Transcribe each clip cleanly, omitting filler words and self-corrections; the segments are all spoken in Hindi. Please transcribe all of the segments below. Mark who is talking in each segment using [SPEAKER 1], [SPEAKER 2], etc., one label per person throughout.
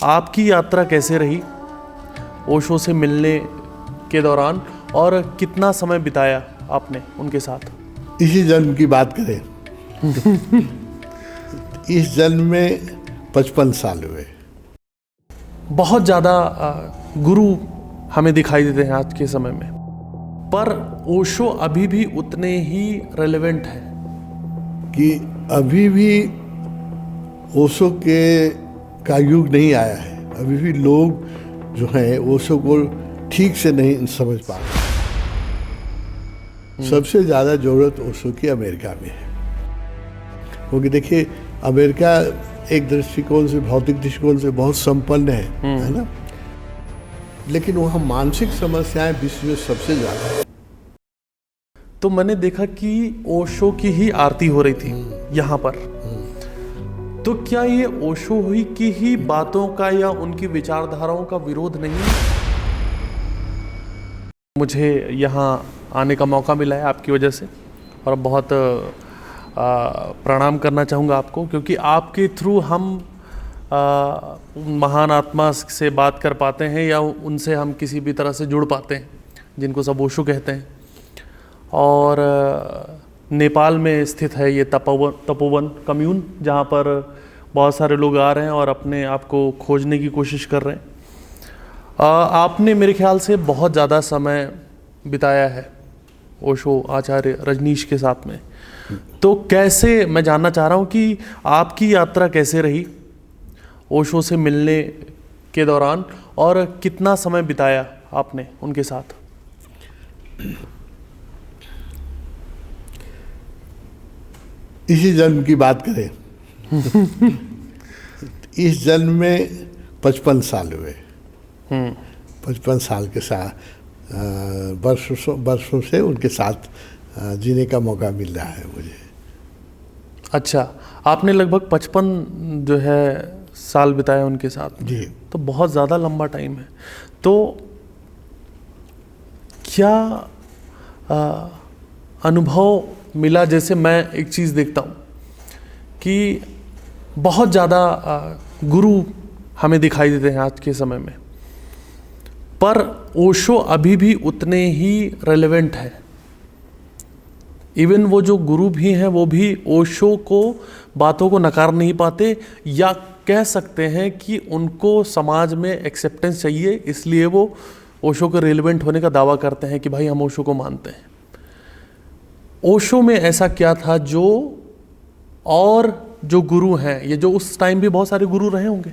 [SPEAKER 1] आपकी यात्रा कैसे रही ओशो से मिलने के दौरान, और कितना समय बिताया आपने उनके साथ?
[SPEAKER 2] इसी जन्म की बात करें इस जन्म में 55 साल हुए।
[SPEAKER 1] बहुत ज़्यादा गुरु हमें दिखाई देते हैं आज के समय में, पर ओशो अभी भी उतने ही रेलेवेंट है
[SPEAKER 2] कि अभी भी ओशो का युग नहीं आया है। अभी भी लोग जो हैं ओशो को ठीक से नहीं समझ पा रहे। सबसे ज़्यादा ज़रूरत ओशो की अमेरिका में है, क्योंकि देखिए अमेरिका एक दृष्टिकोण से, भौतिक दृष्टिकोण से बहुत संपन्न है ना, लेकिन वहाँ मानसिक समस्याएं विश्व में सबसे ज़्यादा है।
[SPEAKER 1] तो मैंने देखा कि ओशो की ही आरती हो रही थी यहाँ पर। तो क्या ये ओशो ही की ही बातों का या उनकी विचारधाराओं का विरोध नहीं? मुझे यहाँ आने का मौका मिला है आपकी वजह से, और बहुत प्रणाम करना चाहूँगा आपको, क्योंकि आपके थ्रू हम महान आत्मा से बात कर पाते हैं या उनसे हम किसी भी तरह से जुड़ पाते हैं, जिनको सब ओशो कहते हैं। और नेपाल में स्थित है ये तपोवन कम्यून, जहाँ पर बहुत सारे लोग आ रहे हैं और अपने आप को खोजने की कोशिश कर रहे हैं। आपने मेरे ख्याल से बहुत ज़्यादा समय बिताया है ओशो आचार्य रजनीश के साथ में। तो कैसे, मैं जानना चाह रहा हूँ कि आपकी यात्रा कैसे रही ओशो से मिलने के दौरान, और कितना समय बिताया आपने उनके साथ?
[SPEAKER 2] इसी जन्म की बात करें इस जन्म में 55 साल हुए। 55 साल के साथ वर्षों से उनके साथ जीने का मौका मिल रहा है मुझे।
[SPEAKER 1] अच्छा, आपने लगभग 55 जो है साल बिताया उनके साथ
[SPEAKER 2] जी।
[SPEAKER 1] तो बहुत ज़्यादा लंबा टाइम है। तो क्या अनुभव मिला? जैसे मैं एक चीज़ देखता हूँ कि बहुत ज़्यादा गुरु हमें दिखाई देते हैं आज के समय में, पर ओशो अभी भी उतने ही रेलेवेंट है। इवन वो जो गुरु भी हैं वो भी ओशो को बातों को नकार नहीं पाते, या कह सकते हैं कि उनको समाज में एक्सेप्टेंस चाहिए, इसलिए वो ओशो के रेलेवेंट होने का दावा करते हैं कि भाई हम ओशो को मानते हैं। ओशो में ऐसा क्या था जो, और जो गुरु हैं, ये जो उस टाइम भी बहुत सारे गुरु रहे होंगे,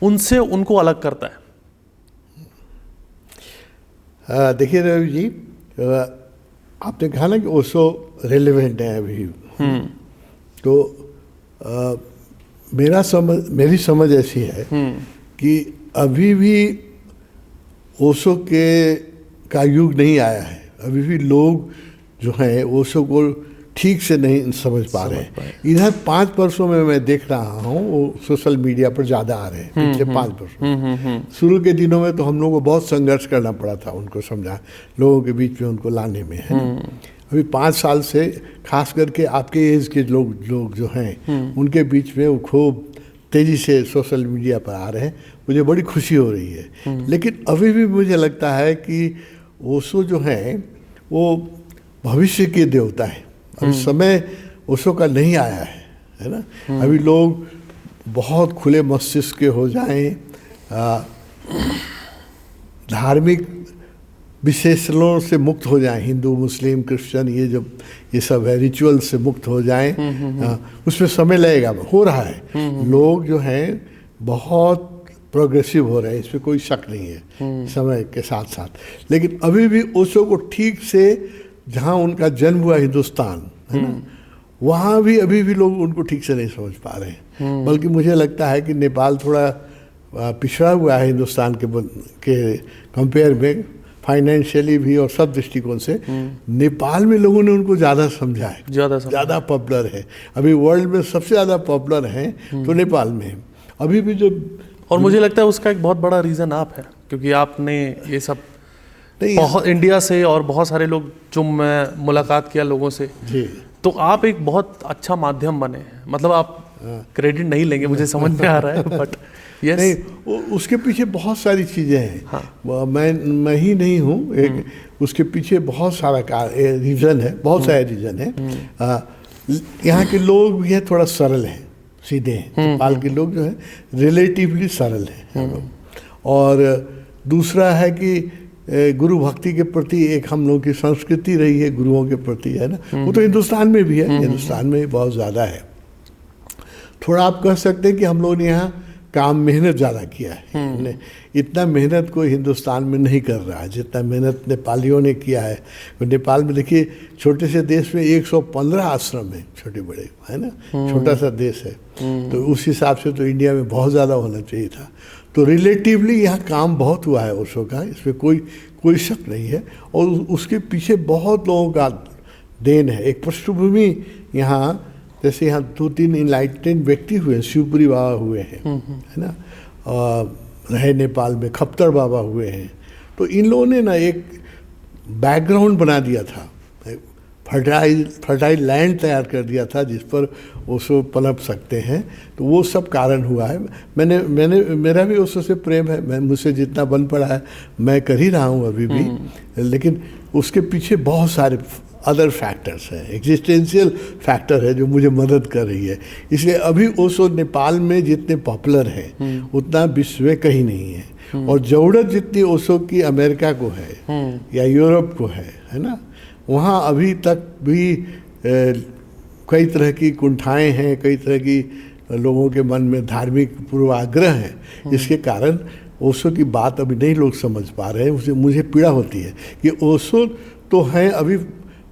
[SPEAKER 1] उनसे उनको अलग करता है?
[SPEAKER 2] देखिए रवि जी, आपने कहा ना कि ओशो रेलेवेंट है अभी। तो मेरी समझ ऐसी है कि अभी भी ओशो का युग नहीं आया है। अभी भी लोग जो हैं ओशो को ठीक से नहीं समझ पा रहे हैं। इधर 5 वर्षों में मैं देख रहा हूँ वो सोशल मीडिया पर ज़्यादा आ रहे हैं पिछले 5 वर्षों। शुरू के दिनों में तो हम लोगों को बहुत संघर्ष करना पड़ा था उनको लोगों के बीच में उनको लाने में, है ना। अभी 5 साल से खास करके आपके एज के लोग जो हैं उनके बीच में वो खूब तेज़ी से सोशल मीडिया पर आ रहे हैं। मुझे बड़ी खुशी हो रही है। लेकिन अभी भी मुझे लगता है कि ओशो जो हैं वो भविष्य के देवता है। अभी समय ओशो का नहीं आया है ना। अभी लोग बहुत खुले मस्तिष्क के हो जाएं, धार्मिक विशेषणों से मुक्त हो जाएं, हिंदू मुस्लिम क्रिश्चियन ये सब है, रिचुअल से मुक्त हो जाएं। उसमें समय लगेगा, हो रहा है। लोग जो हैं बहुत प्रोग्रेसिव हो रहे हैं, इसमें कोई शक नहीं है समय के साथ साथ। लेकिन अभी भी ओशो को ठीक से, जहाँ उनका जन्म हुआ हिंदुस्तान, है ना, वहाँ भी अभी भी लोग उनको ठीक से नहीं समझ पा रहे हैं। बल्कि मुझे लगता है कि नेपाल थोड़ा पिछड़ा हुआ है हिंदुस्तान के कंपेयर में, फाइनेंशियली भी और सब दृष्टिकोण से। नेपाल में लोगों ने उनको ज़्यादा समझा है, ज़्यादा पॉपुलर है। अभी वर्ल्ड में सबसे ज़्यादा पॉपुलर हैं तो नेपाल में है अभी भी जो।
[SPEAKER 1] और मुझे लगता है उसका एक बहुत बड़ा रीज़न आप है, क्योंकि आपने ये सब बहुत इंडिया से और बहुत सारे लोग जो मैं मुलाकात किया लोगों से जी, तो आप एक बहुत अच्छा माध्यम बने हैं। मतलब आप क्रेडिट नहीं लेंगे, मुझे समझ में आ रहा है, बट Yes.
[SPEAKER 2] नहीं, उसके पीछे बहुत सारी चीज़ें हैं।
[SPEAKER 1] हाँ।
[SPEAKER 2] मैं ही नहीं हूँ, एक उसके पीछे बहुत सारा रीज़न है, बहुत सारे रीज़न है। यहाँ के लोग भी हैं थोड़ा सरल हैं, सीधे हैं। नेपाल के लोग जो हैं रिलेटिवली सरल हैं। और दूसरा है कि गुरु भक्ति के प्रति एक हम लोग की संस्कृति रही है, गुरुओं के प्रति, है ना। वो तो हिंदुस्तान में भी है, हिंदुस्तान में भी बहुत ज़्यादा है। थोड़ा आप कह सकते हैं कि हम लोगों ने यहाँ काम मेहनत ज़्यादा किया है। इतना मेहनत कोई हिंदुस्तान में नहीं कर रहा है जितना मेहनत नेपालियों ने किया है। नेपाल में देखिए, छोटे से देश में 115 आश्रम हैं, छोटे बड़े, है ना, छोटा सा देश है। तो उस हिसाब से तो इंडिया में बहुत ज़्यादा होना चाहिए था। तो रिलेटिवली यहाँ काम बहुत हुआ है ओशो का, इसमें कोई शक नहीं है। और उसके पीछे बहुत लोगों का देन है। एक पृष्ठभूमि यहाँ, जैसे यहाँ 2-3 इनलाइटेंड व्यक्ति हुए, शिवपुरी बाबा हुए हैं, है ना, रहे नेपाल में, खप्तर बाबा हुए हैं। तो इन लोगों ने ना एक बैकग्राउंड बना दिया था, फर्टाइल लैंड तैयार कर दिया था जिस पर ओशो पनप सकते हैं। तो वो सब कारण हुआ है। मेरा भी ओशो से प्रेम है, मैं मुझसे जितना बन पड़ा है मैं कर ही रहा हूँ अभी भी, लेकिन उसके पीछे बहुत सारे अदर फैक्टर्स हैं, एग्जिस्टेंशियल फैक्टर है जो मुझे मदद कर रही है। इसलिए अभी ओशो नेपाल में जितने पॉपुलर हैं उतना विश्व में कहीं नहीं है। और ज़रूरत जितनी ओशो की अमेरिका को है या यूरोप को है ना, वहाँ अभी तक भी कई तरह की कुंठाएं हैं, कई तरह की लोगों के मन में धार्मिक पूर्वाग्रह है। इसके कारण ओशो की बात अभी नहीं लोग समझ पा रहे हैं। मुझे पीड़ा होती है कि ओशो तो हैं, अभी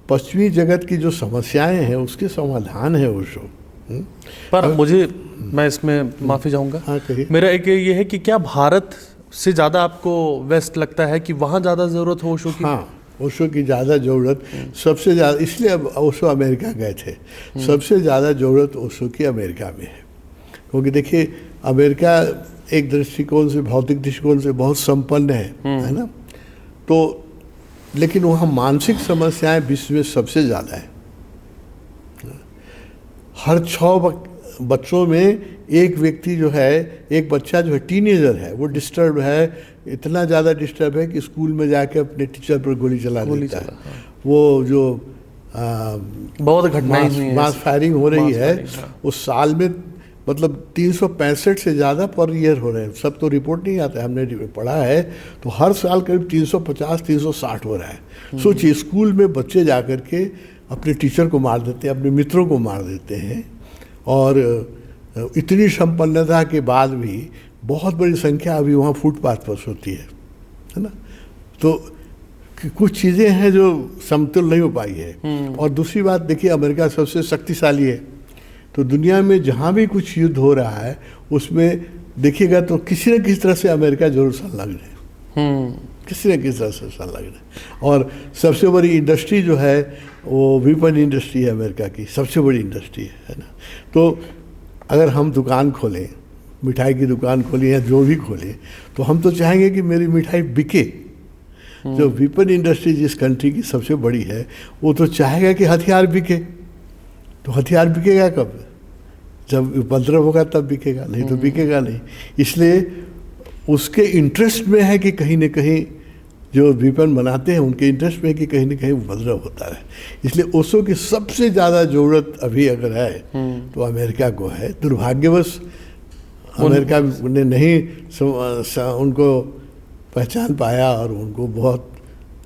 [SPEAKER 2] पश्चिमी जगत की जो समस्याएं हैं उसके समाधान है ओशो।
[SPEAKER 1] पर मैं इसमें माफ़ी चाहूँगा।
[SPEAKER 2] हाँ, कहिए।
[SPEAKER 1] मेरा एक ये है कि क्या भारत से ज़्यादा आपको वेस्ट लगता है कि वहाँ ज़्यादा ज़रूरत हो ओशो की?
[SPEAKER 2] हाँ, ओशो की ज़्यादा ज़रूरत सबसे ज़्यादा, इसलिए अब ओशो अमेरिका गए थे। सबसे ज़्यादा ज़रूरत ओशो की अमेरिका में है, क्योंकि देखिए अमेरिका एक दृष्टिकोण से, भौतिक दृष्टिकोण से बहुत संपन्न है ना। तो लेकिन वहाँ मानसिक समस्याएं विश्व में सबसे ज़्यादा है। हर 6 बच्चों में एक व्यक्ति जो है, एक बच्चा जो है टीनेजर है, वो डिस्टर्ब है, इतना ज़्यादा डिस्टर्ब है कि स्कूल में जाके अपने टीचर पर गोली चला देता है। वो जो
[SPEAKER 1] बहुत घटनाएं हुई हैं,
[SPEAKER 2] मास फायरिंग हो रही है, उस साल में मतलब 365 से ज़्यादा पर ईयर हो रहे हैं। सब तो रिपोर्ट नहीं आता है, हमने पढ़ा है। तो हर साल करीब 350-360 हो रहा है। सोचिए, स्कूल में बच्चे जा कर के अपने टीचर को मार देते हैं, अपने मित्रों को मार देते हैं। और इतनी संपन्नता के बाद भी बहुत बड़ी संख्या अभी वहाँ फुटपाथ पर सोती है ना। तो कुछ चीज़ें हैं जो समतुल नहीं हो पाई है। और दूसरी बात देखिए, अमेरिका सबसे शक्तिशाली है। तो दुनिया में जहाँ भी कुछ युद्ध हो रहा है उसमें देखिएगा तो किसी न किसी तरह से अमेरिका जरूर संलग्न है, किसी न किसी तरह से संलग्न है। और सबसे बड़ी इंडस्ट्री जो है वो वेपन इंडस्ट्री है, अमेरिका की सबसे बड़ी इंडस्ट्री है ना। तो अगर हम दुकान खोलें, मिठाई की दुकान खोलें या जो भी खोलें, तो हम तो चाहेंगे कि मेरी मिठाई बिके। जो वेपन इंडस्ट्री जिस कंट्री की सबसे बड़ी है, वो तो चाहेगा कि हथियार बिके। तो हथियार बिकेगा कब? जब उपद्रव होगा तब बिकेगा, नहीं तो बिकेगा नहीं। इसलिए उसके इंटरेस्ट में है कि कहीं न कहीं जो वेपन बनाते हैं उनके इंटरेस्ट में है कि कहीं न कहीं उपद्रव होता है। इसलिए ओशो की सबसे ज़्यादा ज़रूरत अभी अगर है तो अमेरिका को है। दुर्भाग्यवश अमेरिका ने नहीं उनको पहचान पाया और उनको बहुत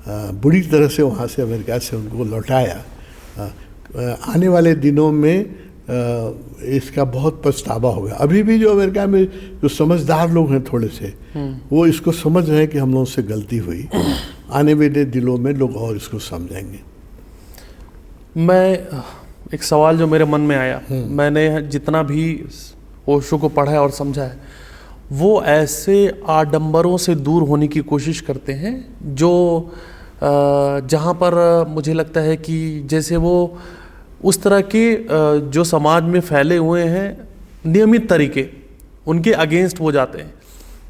[SPEAKER 2] बुरी तरह से वहाँ से, अमेरिका से उनको लौटाया। आने वाले दिनों में इसका बहुत पछतावा होगा। अभी भी जो अमेरिका में जो समझदार लोग हैं थोड़े से, वो इसको समझ रहे हैं कि हम लोगों से गलती हुई। आने वाले दिनों में लोग और इसको समझेंगे।
[SPEAKER 1] मैं एक सवाल जो मेरे मन में आया, मैंने जितना भी ओशो को पढ़ा है और समझा है, वो ऐसे आडंबरों से दूर होने की कोशिश करते हैं जो जहाँ पर मुझे लगता है कि जैसे वो उस तरह के जो समाज में फैले हुए हैं नियमित तरीके, उनके अगेंस्ट वो जाते हैं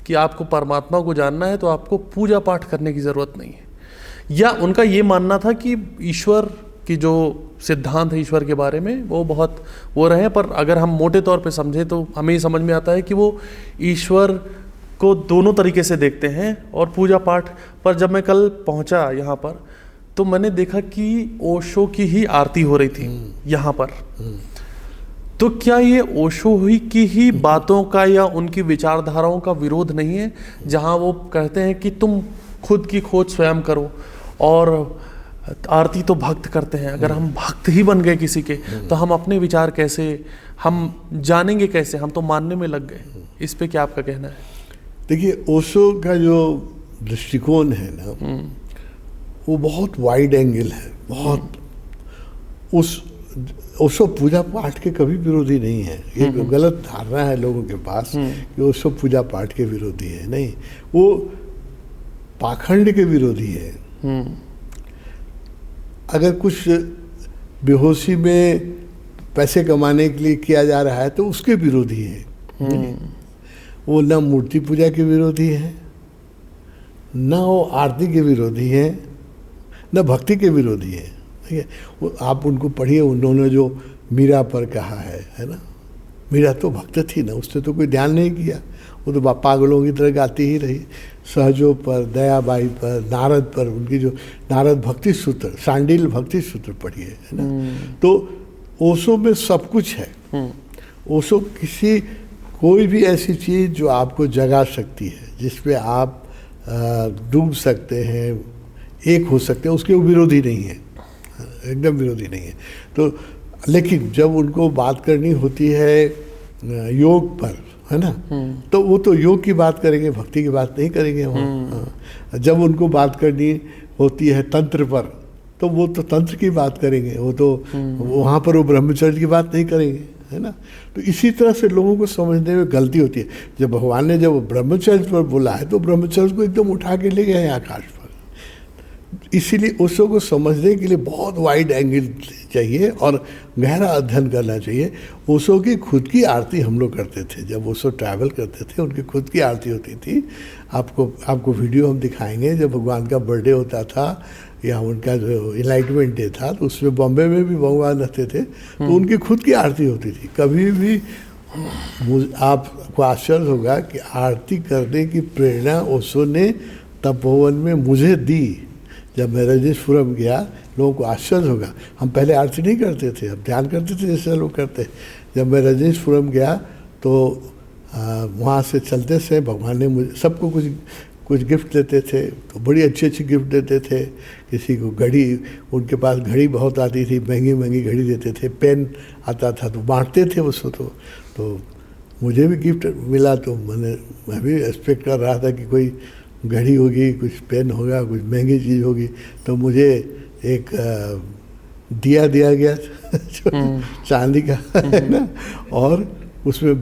[SPEAKER 1] कि आपको परमात्मा को जानना है तो आपको पूजा पाठ करने की ज़रूरत नहीं है। या उनका ये मानना था कि ईश्वर कि जो सिद्धांत है ईश्वर के बारे में वो बहुत वो रहे, पर अगर हम मोटे तौर पे समझें तो हमें ये समझ में आता है कि वो ईश्वर को दोनों तरीके से देखते हैं। और पूजा पाठ पर जब मैं कल पहुंचा यहाँ पर तो मैंने देखा कि ओशो की ही आरती हो रही थी यहाँ पर। तो क्या ये ओशो ही की ही बातों का या उनकी विचारधाराओं का विरोध नहीं है, जहाँ वो कहते हैं कि तुम खुद की खोज स्वयं करो और आरती तो भक्त करते हैं, अगर हम भक्त ही बन गए किसी के तो हम अपने विचार कैसे, हम जानेंगे कैसे, हम तो मानने में लग गए। इस पे क्या आपका कहना है?
[SPEAKER 2] देखिए, ओशो का जो दृष्टिकोण है ना, वो बहुत वाइड एंगल है, बहुत। ओशो पूजा पाठ के कभी विरोधी नहीं है। ये गलत धारणा है लोगों के पास कि ओशो पूजा पाठ के विरोधी है। नहीं, वो पाखंड के विरोधी है। अगर कुछ बेहोशी में पैसे कमाने के लिए किया जा रहा है तो उसके विरोधी है। वो न मूर्ति पूजा के विरोधी है, न वो आरती के विरोधी है, न भक्ति के विरोधी है। ठीक है, वो आप उनको पढ़िए, उन्होंने जो मीरा पर कहा है ना, मीरा तो भक्त थी ना, उसने तो कोई ध्यान नहीं किया, वो तो पागलों की तरह गाती ही रही। सहजो पर, दयाबाई पर, नारद पर, उनकी जो नारद भक्ति सूत्र, सांडिल भक्ति सूत्र पढ़िए, है ना। तो ओशो में सब कुछ है। ओशो कोई भी ऐसी चीज़ जो आपको जगा सकती है, जिसपे आप डूब सकते हैं, एक हो सकते हैं, उसके वो विरोधी नहीं है, एकदम विरोधी नहीं है। तो लेकिन जब उनको बात करनी होती है योग पर, है ना, तो वो तो योग की बात करेंगे, भक्ति की बात नहीं करेंगे वहाँ। जब उनको बात करनी होती है तंत्र पर, तो वो तो तंत्र की बात करेंगे, वो तो वहाँ पर वो ब्रह्मचर्य की बात नहीं करेंगे, है ना। तो इसी तरह से लोगों को समझने में गलती होती है। जब भगवान ने जब ब्रह्मचर्य पर बोला है तो ब्रह्मचर्य को एकदम उठा के ले गए हैं आकाश पर। इसीलिए ओशो को समझने के लिए बहुत वाइड एंगल चाहिए और गहरा अध्ययन करना चाहिए। ओशो की खुद की आरती हम लोग करते थे, जब ओशो ट्रैवल करते थे उनकी खुद की आरती होती थी। आपको वीडियो हम दिखाएंगे, जब भगवान का बर्थडे होता था या उनका जो इनलाइटमेंट डे था, तो उसमें बॉम्बे में भी भगवान रहते थे, तो उनकी खुद की आरती होती थी। कभी भी आपको आश्चर्य होगा कि आरती करने की प्रेरणा ओशो ने तपोवन में मुझे दी। जब मैं रजनीशपुरम गया, लोगों को आश्चर्य होगा, हम पहले आरती नहीं करते थे, हम ध्यान करते थे जैसे लोग करते। जब मैं रजनीशपुरम गया तो वहाँ से चलते से भगवान ने मुझे, सबको कुछ गिफ्ट देते थे, तो बड़ी अच्छी अच्छी गिफ्ट देते थे। किसी को घड़ी, उनके पास घड़ी बहुत आती थी, महंगी महंगी घड़ी देते थे। पेन आता था तो बांटते थे उसको। तो मुझे भी गिफ्ट मिला, तो मैं भी एक्सपेक्ट कर रहा था कि कोई घड़ी होगी, कुछ पेन होगा, कुछ महंगी चीज़ होगी। तो मुझे एक दिया गया चांदी का, है ना, और उसमें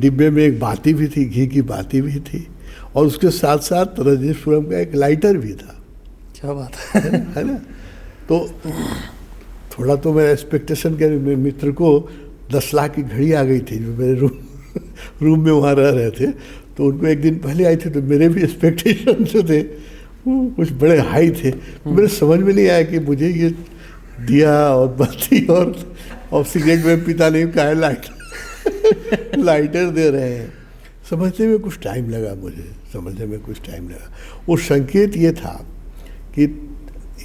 [SPEAKER 2] डिब्बे में एक बाती भी थी, घी की बाती भी थी, और उसके साथ साथ रजनीशपुरम का एक लाइटर भी था।
[SPEAKER 1] क्या बात है
[SPEAKER 2] ना। तो थोड़ा तो मेरा एक्सपेक्टेशन के, मेरे मित्र को 10 लाख की घड़ी आ गई थी, जो मेरे रूम में वहाँ रह रहे थे। तो उनको एक दिन पहले आई थी, तो मेरे भी एक्सपेक्टेशन जो थे वो कुछ बड़े हाई थे। मेरे समझ में नहीं आया कि मुझे ये दिया और बत्ती और सिगरेट में पीता नहीं, का है लाइटर दे रहे हैं। समझने में कुछ टाइम लगा, मुझे समझने में कुछ टाइम लगा। वो संकेत ये था कि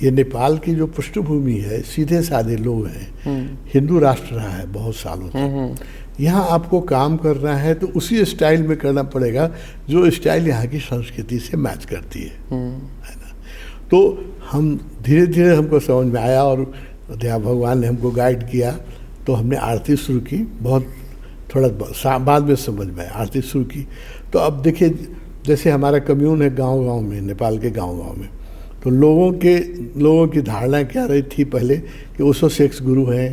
[SPEAKER 2] ये नेपाल की जो पृष्ठभूमि है, सीधे साधे लोग हैं, हिंदू राष्ट्र रहा है बहुत सालों तक। यहाँ आपको काम करना है तो उसी स्टाइल में करना पड़ेगा जो स्टाइल यहाँ की संस्कृति से मैच करती है ना। तो हम धीरे धीरे हमको समझ में आया, और यहाँ भगवान ने हमको गाइड किया, तो हमने आरती शुरू की। बहुत थोड़ा बाद में समझ में आया, आरती शुरू की। तो अब देखिए, जैसे हमारा कम्यून है गांव-गांव में, नेपाल के गांव-गांव में, तो लोगों की धारणा क्या रही थी पहले कि ओशो सेक्स गुरु हैं,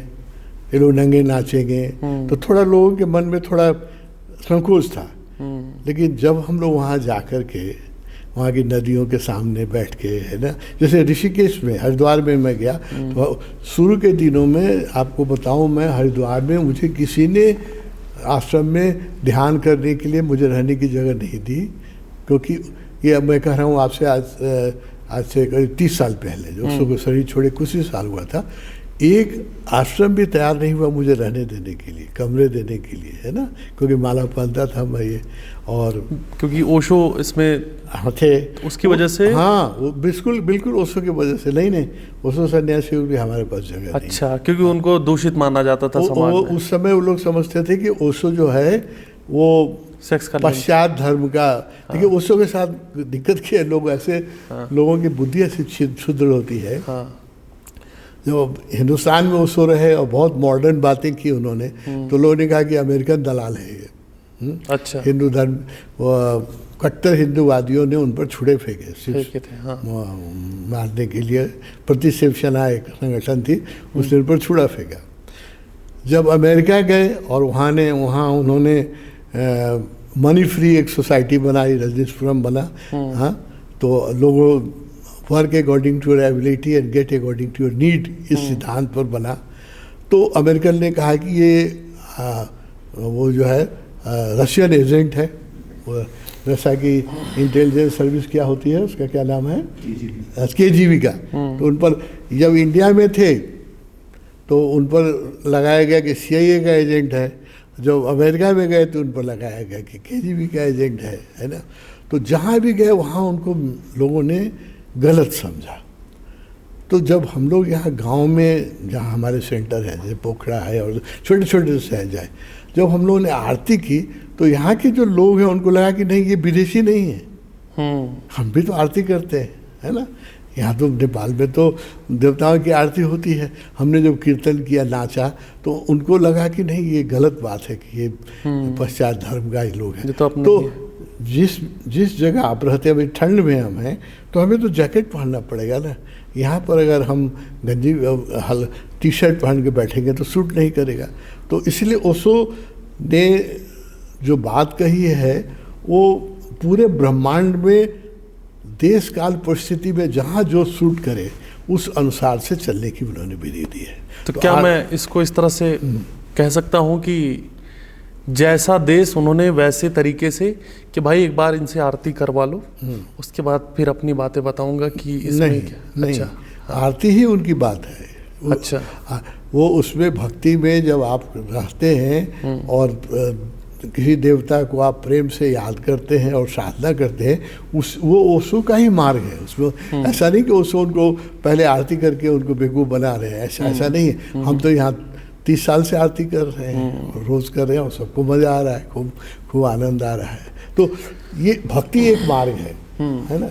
[SPEAKER 2] ये लोग नंगे नाचेंगे। तो थोड़ा लोगों के मन में थोड़ा संकोच था। लेकिन जब हम लोग वहाँ जा कर के, वहाँ की नदियों के सामने बैठ के, है ना, जैसे ऋषिकेश में, हरिद्वार में मैं गया, तो शुरू के दिनों में आपको बताऊँ, मैं हरिद्वार में मुझे किसी ने आश्रम में ध्यान करने के लिए मुझे रहने की जगह नहीं दी, क्योंकि ये मैं कह रहा हूँ आपसे आज आज से करीब 30 साल पहले, जो ओशो को शरीर छोड़े कुछ ही साल हुआ था, एक आश्रम भी तैयार नहीं हुआ मुझे रहने देने के लिए, कमरे देने के लिए, है ना, क्योंकि माला पहनता था मैं ये, और
[SPEAKER 1] क्योंकि ओशो इसमें
[SPEAKER 2] थे
[SPEAKER 1] उसकी वजह से।
[SPEAKER 2] हाँ, वो बिल्कुल बिल्कुल ओशो की वजह से। नहीं, ओशो सन्यासी भी हमारे पास जगह नहीं।
[SPEAKER 1] अच्छा, क्योंकि उनको दूषित माना जाता था समाज में।
[SPEAKER 2] उस समय वो लोग समझते थे कि ओशो जो है वो
[SPEAKER 1] सेक्स का
[SPEAKER 2] पश्चात धर्म का। देखिए ओशो के साथ दिक्कत क्या है, लोग ऐसे, लोगों की बुद्धि ऐसी क्षुद्र होती है। जो हिंदुस्तान में ओशो रहे और बहुत मॉडर्न बातें की उन्होंने, तो लोगों ने कहा कि अमेरिकन दलाल है ये।
[SPEAKER 1] अच्छा,
[SPEAKER 2] हिंदू धर्म, कट्टर हिंदूवादियों ने उन पर छुड़े फेंके सिर्फ मारने के लिए। प्रति शिवसेना एक संगठन थी, उसने उन पर छुड़ा फेंका। जब अमेरिका गए और वहाँ उन्होंने मनी फ्री एक सोसाइटी बनाई, रजनीशपुरम बना। हाँ, तो लोगों work according to your ability and get according to your need, इस सिद्धांत पर बना। तो अमेरिकन ने कहा कि ये वो जो है रशियन एजेंट है। जैसा कि इंटेलिजेंस सर्विस क्या होती है, उसका क्या नाम है, KGB का। तो उन पर जब इंडिया में थे तो उन पर लगाया गया कि CIA का एजेंट है। जब अमेरिका में गए तो उन पर लगाया गया कि KGB का एजेंट है ना। तो जहाँ भी गए वहाँ उनको लोगों ने गलत समझा। तो जब हम लोग यहाँ गांव में, जहाँ हमारे सेंटर है, जैसे पोखरा है और छोटे छोटे शहर जाए, जब हम लोगों ने आरती की तो यहाँ के जो लोग हैं उनको लगा कि नहीं ये विदेशी नहीं है, हम भी तो आरती करते हैं, है ना। यहाँ तो नेपाल में तो देवताओं की आरती होती है। हमने जब कीर्तन किया, नाचा, तो उनको लगा कि नहीं ये गलत बात है कि ये पश्चात धर्म का ही लोग हैं। तो जिस जगह आप रहते हैं, अभी ठंड में हम हैं, तो हमें तो जैकेट पहनना पड़ेगा ना। यहाँ पर अगर हम गंजी T-शर्ट पहन के बैठेंगे तो सूट नहीं करेगा। तो इसलिए ओशो ने जो बात कही है वो पूरे ब्रह्मांड में देश काल परिस्थिति में जहाँ जो सूट करे उस अनुसार से चलने की उन्होंने विधि दी है।
[SPEAKER 1] तो क्या मैं इसको इस तरह से कह सकता हूँ कि जैसा देश उन्होंने वैसे तरीके से कि भाई एक बार इनसे आरती करवा लो, उसके बाद फिर अपनी बातें बताऊंगा कि इसमें
[SPEAKER 2] नहीं,
[SPEAKER 1] क्या?
[SPEAKER 2] नहीं,
[SPEAKER 1] अच्छा,
[SPEAKER 2] आरती ही उनकी बात है।
[SPEAKER 1] अच्छा,
[SPEAKER 2] वो उसमें भक्ति में जब आप रहते हैं और किसी देवता को आप प्रेम से याद करते हैं और साधना करते हैं, वो ओशो का ही मार्ग है। उसमें ऐसा नहीं कि ओशो उनको पहले आरती करके उनको बेवकूफ़ बना रहे हैं, ऐसा नहीं है। हम तो यहाँ 30 साल से आरती कर रहे हैं, रोज़ कर रहे हैं और सबको मज़ा आ रहा है, खूब आनंद आ रहा है। तो ये भक्ति एक मार्ग है ना।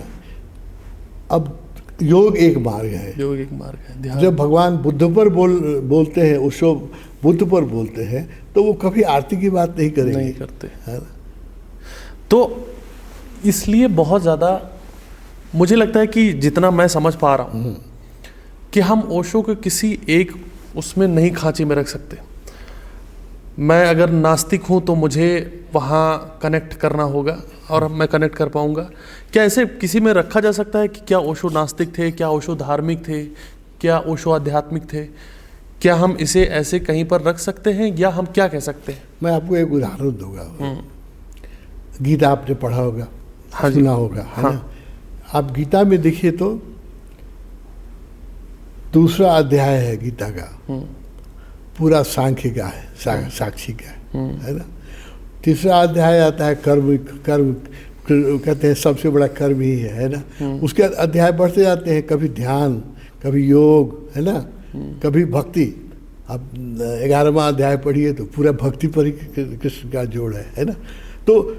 [SPEAKER 2] अब योग एक मार्ग है,
[SPEAKER 1] योग एक मार्ग है। ध्यान।
[SPEAKER 2] जब भगवान बुद्ध पर बोलते हैं, ओशो बुद्ध पर बोलते हैं, तो वो कभी आरती की बात नहीं करेंगे,
[SPEAKER 1] नहीं करते,
[SPEAKER 2] है ना।
[SPEAKER 1] तो इसलिए बहुत ज़्यादा मुझे लगता है कि जितना मैं समझ पा रहा हूँ कि हम ओशो को किसी एक उसमें नहीं खांचे में रख सकते। मैं अगर नास्तिक हूँ तो मुझे वहाँ कनेक्ट करना होगा और मैं कनेक्ट कर पाऊँगा। क्या ऐसे किसी में रखा जा सकता है कि क्या ओशो नास्तिक थे, क्या ओशो धार्मिक थे, क्या ओशो आध्यात्मिक थे? क्या हम इसे ऐसे कहीं पर रख सकते हैं या हम क्या कह सकते हैं?
[SPEAKER 2] मैं आपको एक उदाहरण दूंगा। गीता आपने पढ़ा होगा,
[SPEAKER 1] हाँ,
[SPEAKER 2] सुना होगा, है ना। आप गीता में देखिए तो दूसरा अध्याय है गीता का, पूरा सांख्य का है, साक्षी का है ना। तीसरा अध्याय आता है कर्म कहते हैं सबसे बड़ा कर्म ही है ना। उसके अध्याय बढ़ते जाते हैं, कभी ध्यान, कभी योग, है ना, कभी भक्ति। आप 11वां अध्याय पढ़िए तो पूरा भक्ति पर ही कृष्ण का जोड़ है ना। तो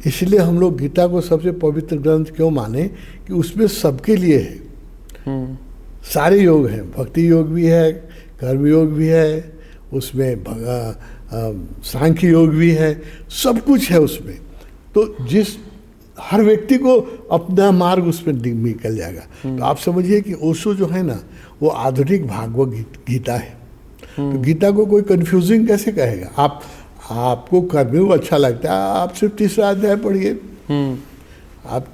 [SPEAKER 2] इसलिए हम लोग गीता को सबसे पवित्र ग्रंथ क्यों माने कि उसमें सबके लिए है, सारे योग हैं, भक्ति योग भी है, कर्म योग भी है, उसमें सांख्य योग भी है, सब कुछ है उसमें। तो हर व्यक्ति को अपना मार्ग उसमें निकल जाएगा। तो आप समझिए कि ओशो जो है ना, वो आधुनिक भागवत गीता है। तो गीता को कोई कंफ्यूजिंग कैसे कहेगा? आपको कर्मयोग अच्छा लगता है, आप सिर्फ तीसरा अध्याय पढ़िए, आप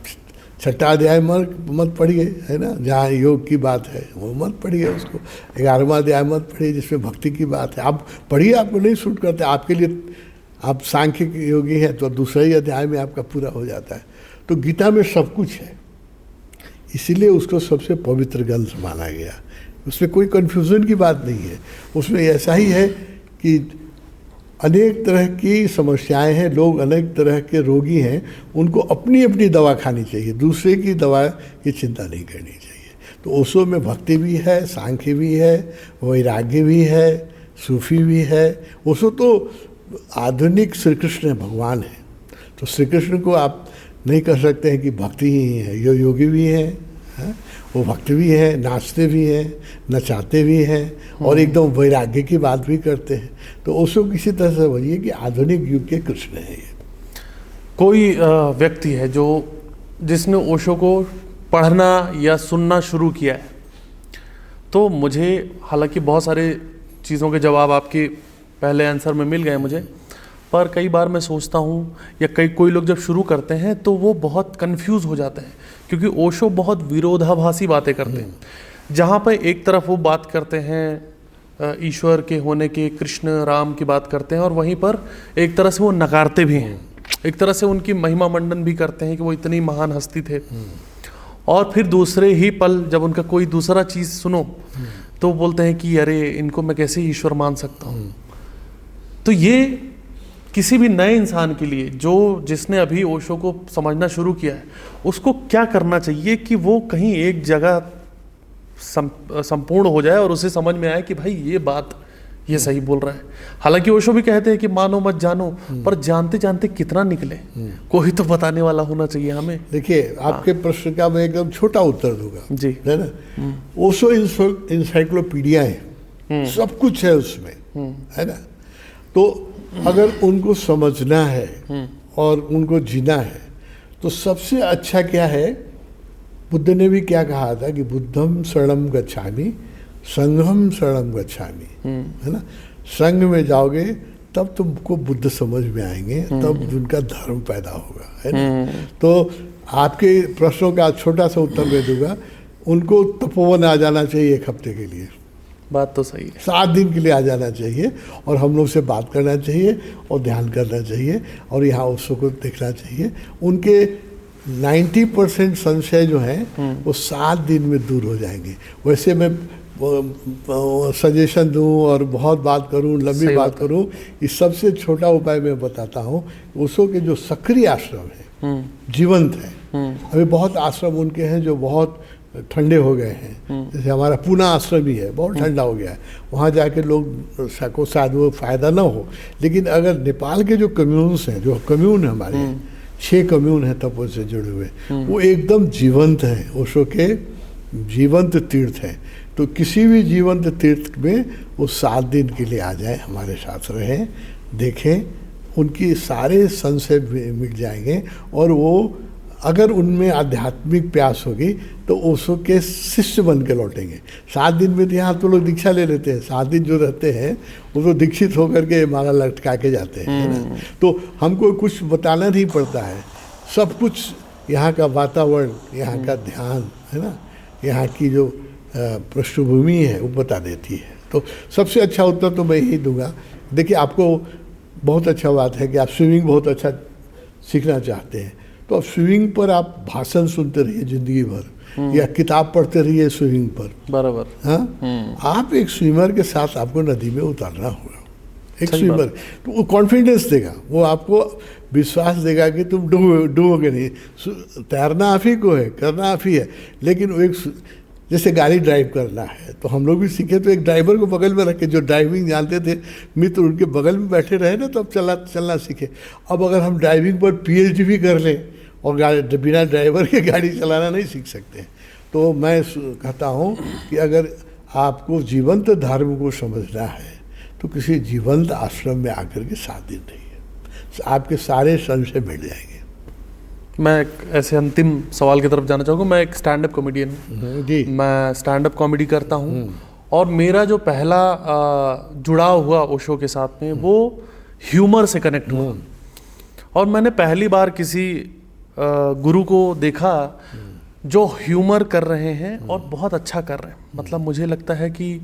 [SPEAKER 2] छठा अध्याय मत पढ़िए, है ना, जहाँ योग की बात है वो मत पढ़िए उसको। 11वां अध्याय मत पढ़िए जिसमें भक्ति की बात है, आप पढ़िए, आपको नहीं सूट करते, आपके लिए आप सांख्य योगी हैं तो दूसरे ही अध्याय में आपका पूरा हो जाता है। तो गीता में सब कुछ है। इसीलिए उसको सबसे पवित्र ग्रंथ माना गया। उसमें कोई कन्फ्यूज़न की बात नहीं है। उसमें ऐसा ही है कि अनेक तरह की समस्याएं हैं, लोग अनेक तरह के रोगी हैं, उनको अपनी अपनी दवा खानी चाहिए, दूसरे की दवा की चिंता नहीं करनी चाहिए। तो ओशो में भक्ति भी है, सांख्य भी है, वैराग्य भी है, सूफी भी है। ओशो तो आधुनिक श्री कृष्ण भगवान है। तो श्री कृष्ण को आप नहीं कह सकते हैं कि भक्ति ही है। योगी भी हैं, वो भक्त भी हैं, नाचते भी हैं, नचाते भी हैं और एकदम वैराग्य की बात भी करते हैं। तो ओशो किसी तरह से बोलिए कि आधुनिक युग के कृष्ण है ये।
[SPEAKER 1] कोई व्यक्ति है जिसने ओशो को पढ़ना या सुनना शुरू किया है, तो मुझे हालांकि बहुत सारे चीज़ों के जवाब आपके पहले आंसर में मिल गए मुझे, पर कई बार मैं सोचता हूँ या कोई लोग जब शुरू करते हैं तो वो बहुत कंफ्यूज हो जाते हैं, क्योंकि ओशो बहुत विरोधाभासी बातें करते हैं। जहाँ पर एक तरफ वो बात करते हैं ईश्वर के होने के, कृष्ण राम की बात करते हैं, और वहीं पर एक तरह से वो नकारते भी हैं, एक तरह से उनकी महिमा मंडन भी करते हैं कि वो इतनी महान हस्ती थे। और फिर दूसरे ही पल जब उनका कोई दूसरा चीज़ सुनो तो बोलते हैं कि अरे इनको मैं कैसे ईश्वर मान सकता हूँ। तो ये किसी भी नए इंसान के लिए जिसने अभी ओशो को समझना शुरू किया है, उसको क्या करना चाहिए कि वो कहीं एक जगह संपूर्ण हो जाए और उसे समझ में आए कि भाई ये सही बोल रहा है। हालांकि ओशो भी कहते हैं कि मानो मत जानो, पर जानते जानते कितना निकले, कोई तो बताने वाला होना चाहिए हमें।
[SPEAKER 2] देखिए, आपके प्रश्न का मैं एकदम छोटा उत्तर दूंगा
[SPEAKER 1] जी,
[SPEAKER 2] है ना। ओशो इंसाइक्लोपीडिया है, सब कुछ है उसमें, है ना। तो अगर उनको समझना है और उनको जीना है तो सबसे अच्छा क्या है, बुद्ध ने भी क्या कहा था कि बुद्धम शरणम गच्छामि संघम शरणम गच्छामि, है ना। संघ में जाओगे तब तुमको बुद्ध समझ में आएंगे, तब उनका धर्म पैदा होगा, है ना। तो आपके प्रश्नों का छोटा सा उत्तर दे दूंगा, उनको तपोवन आ जाना चाहिए 1 हफ्ते के लिए।
[SPEAKER 1] बात तो सही है।
[SPEAKER 2] 7 दिन के लिए आ जाना चाहिए और हम लोग से बात करना चाहिए और ध्यान करना चाहिए और यहाँ ओशो को देखना चाहिए। उनके 90% संशय जो हैं वो 7 दिन में दूर हो जाएंगे। वैसे मैं सजेशन दूं और बहुत बात करूं, लंबी बात करूं, इस सबसे छोटा उपाय मैं बताता हूं। ओशो के जो सक्रिय आश्रम हैं, जीवंत हैं, अभी बहुत आश्रम उनके हैं जो बहुत ठंडे हो गए हैं। जैसे हमारा पूना आश्रम ही है, बहुत ठंडा हो गया है, वहाँ जाके लोग को शायद वो फ़ायदा ना हो। लेकिन अगर नेपाल के जो कम्यून्स हैं, जो कम्यून है हमारे 6 कम्यून हैं तपों से जुड़े हुए, वो एकदम जीवंत हैं, ओशो के जीवंत तीर्थ हैं। तो किसी भी जीवंत तीर्थ में वो 7 दिन के लिए आ जाए, हमारे साथ रहें, देखें, उनकी सारे संशय मिट जाएंगे और वो अगर उनमें आध्यात्मिक प्यास होगी तो ओशो के शिष्य बन के लौटेंगे। 7 दिन में तो यहाँ तो लोग दीक्षा ले लेते हैं, 7 दिन जो रहते हैं वो तो दीक्षित होकर के माला लटका के जाते हैं, है ना। तो हमको कुछ बताना नहीं पड़ता है, सब कुछ यहाँ का वातावरण, यहाँ का ध्यान, है ना, यहाँ की जो पृष्ठभूमि है वो बता देती है। तो सबसे अच्छा उत्तर तो मैं यही दूंगा। देखिए, आपको बहुत अच्छा बात है कि आप स्विमिंग बहुत अच्छा सीखना चाहते हैं, तो अब स्विमिंग पर आप भाषण सुनते रहिए जिंदगी भर, या किताब पढ़ते रहिए स्विमिंग पर, बराबर। हाँ, आप एक स्विमर के साथ आपको नदी में उतारना होगा। एक स्विमर तो वो कॉन्फिडेंस देगा, वो आपको विश्वास देगा कि तुम डूबोगे नहीं। तैरना आप ही को है, करना आप ही है। लेकिन वो एक, जैसे गाड़ी ड्राइव करना है तो हम लोग भी सीखे, तो एक ड्राइवर को बगल में रखे, जो ड्राइविंग जानते थे मित्र, उनके बगल में बैठे रहे ना, तो अब चलना सीखे। अब अगर हम ड्राइविंग पर PhD भी कर लें और बिना ड्राइवर के गाड़ी चलाना नहीं सीख सकते। तो मैं कहता हूँ कि अगर आपको जीवंत धर्म को समझना है तो किसी जीवंत आश्रम में आकर के 7 दिन रहिए, आपके सारे संशय मिट जाएंगे।
[SPEAKER 1] मैं ऐसे अंतिम सवाल की तरफ जाना चाहूँगा। मैं एक स्टैंड अप कॉमेडियन हूँ जी, मैं स्टैंड अप कॉमेडी करता हूँ और मेरा जो पहला जुड़ाव हुआ ओशो के साथ में वो ह्यूमर से कनेक्ट हुआ। और मैंने पहली बार किसी गुरु को देखा जो ह्यूमर कर रहे हैं और बहुत अच्छा कर रहे हैं। मतलब मुझे लगता है कि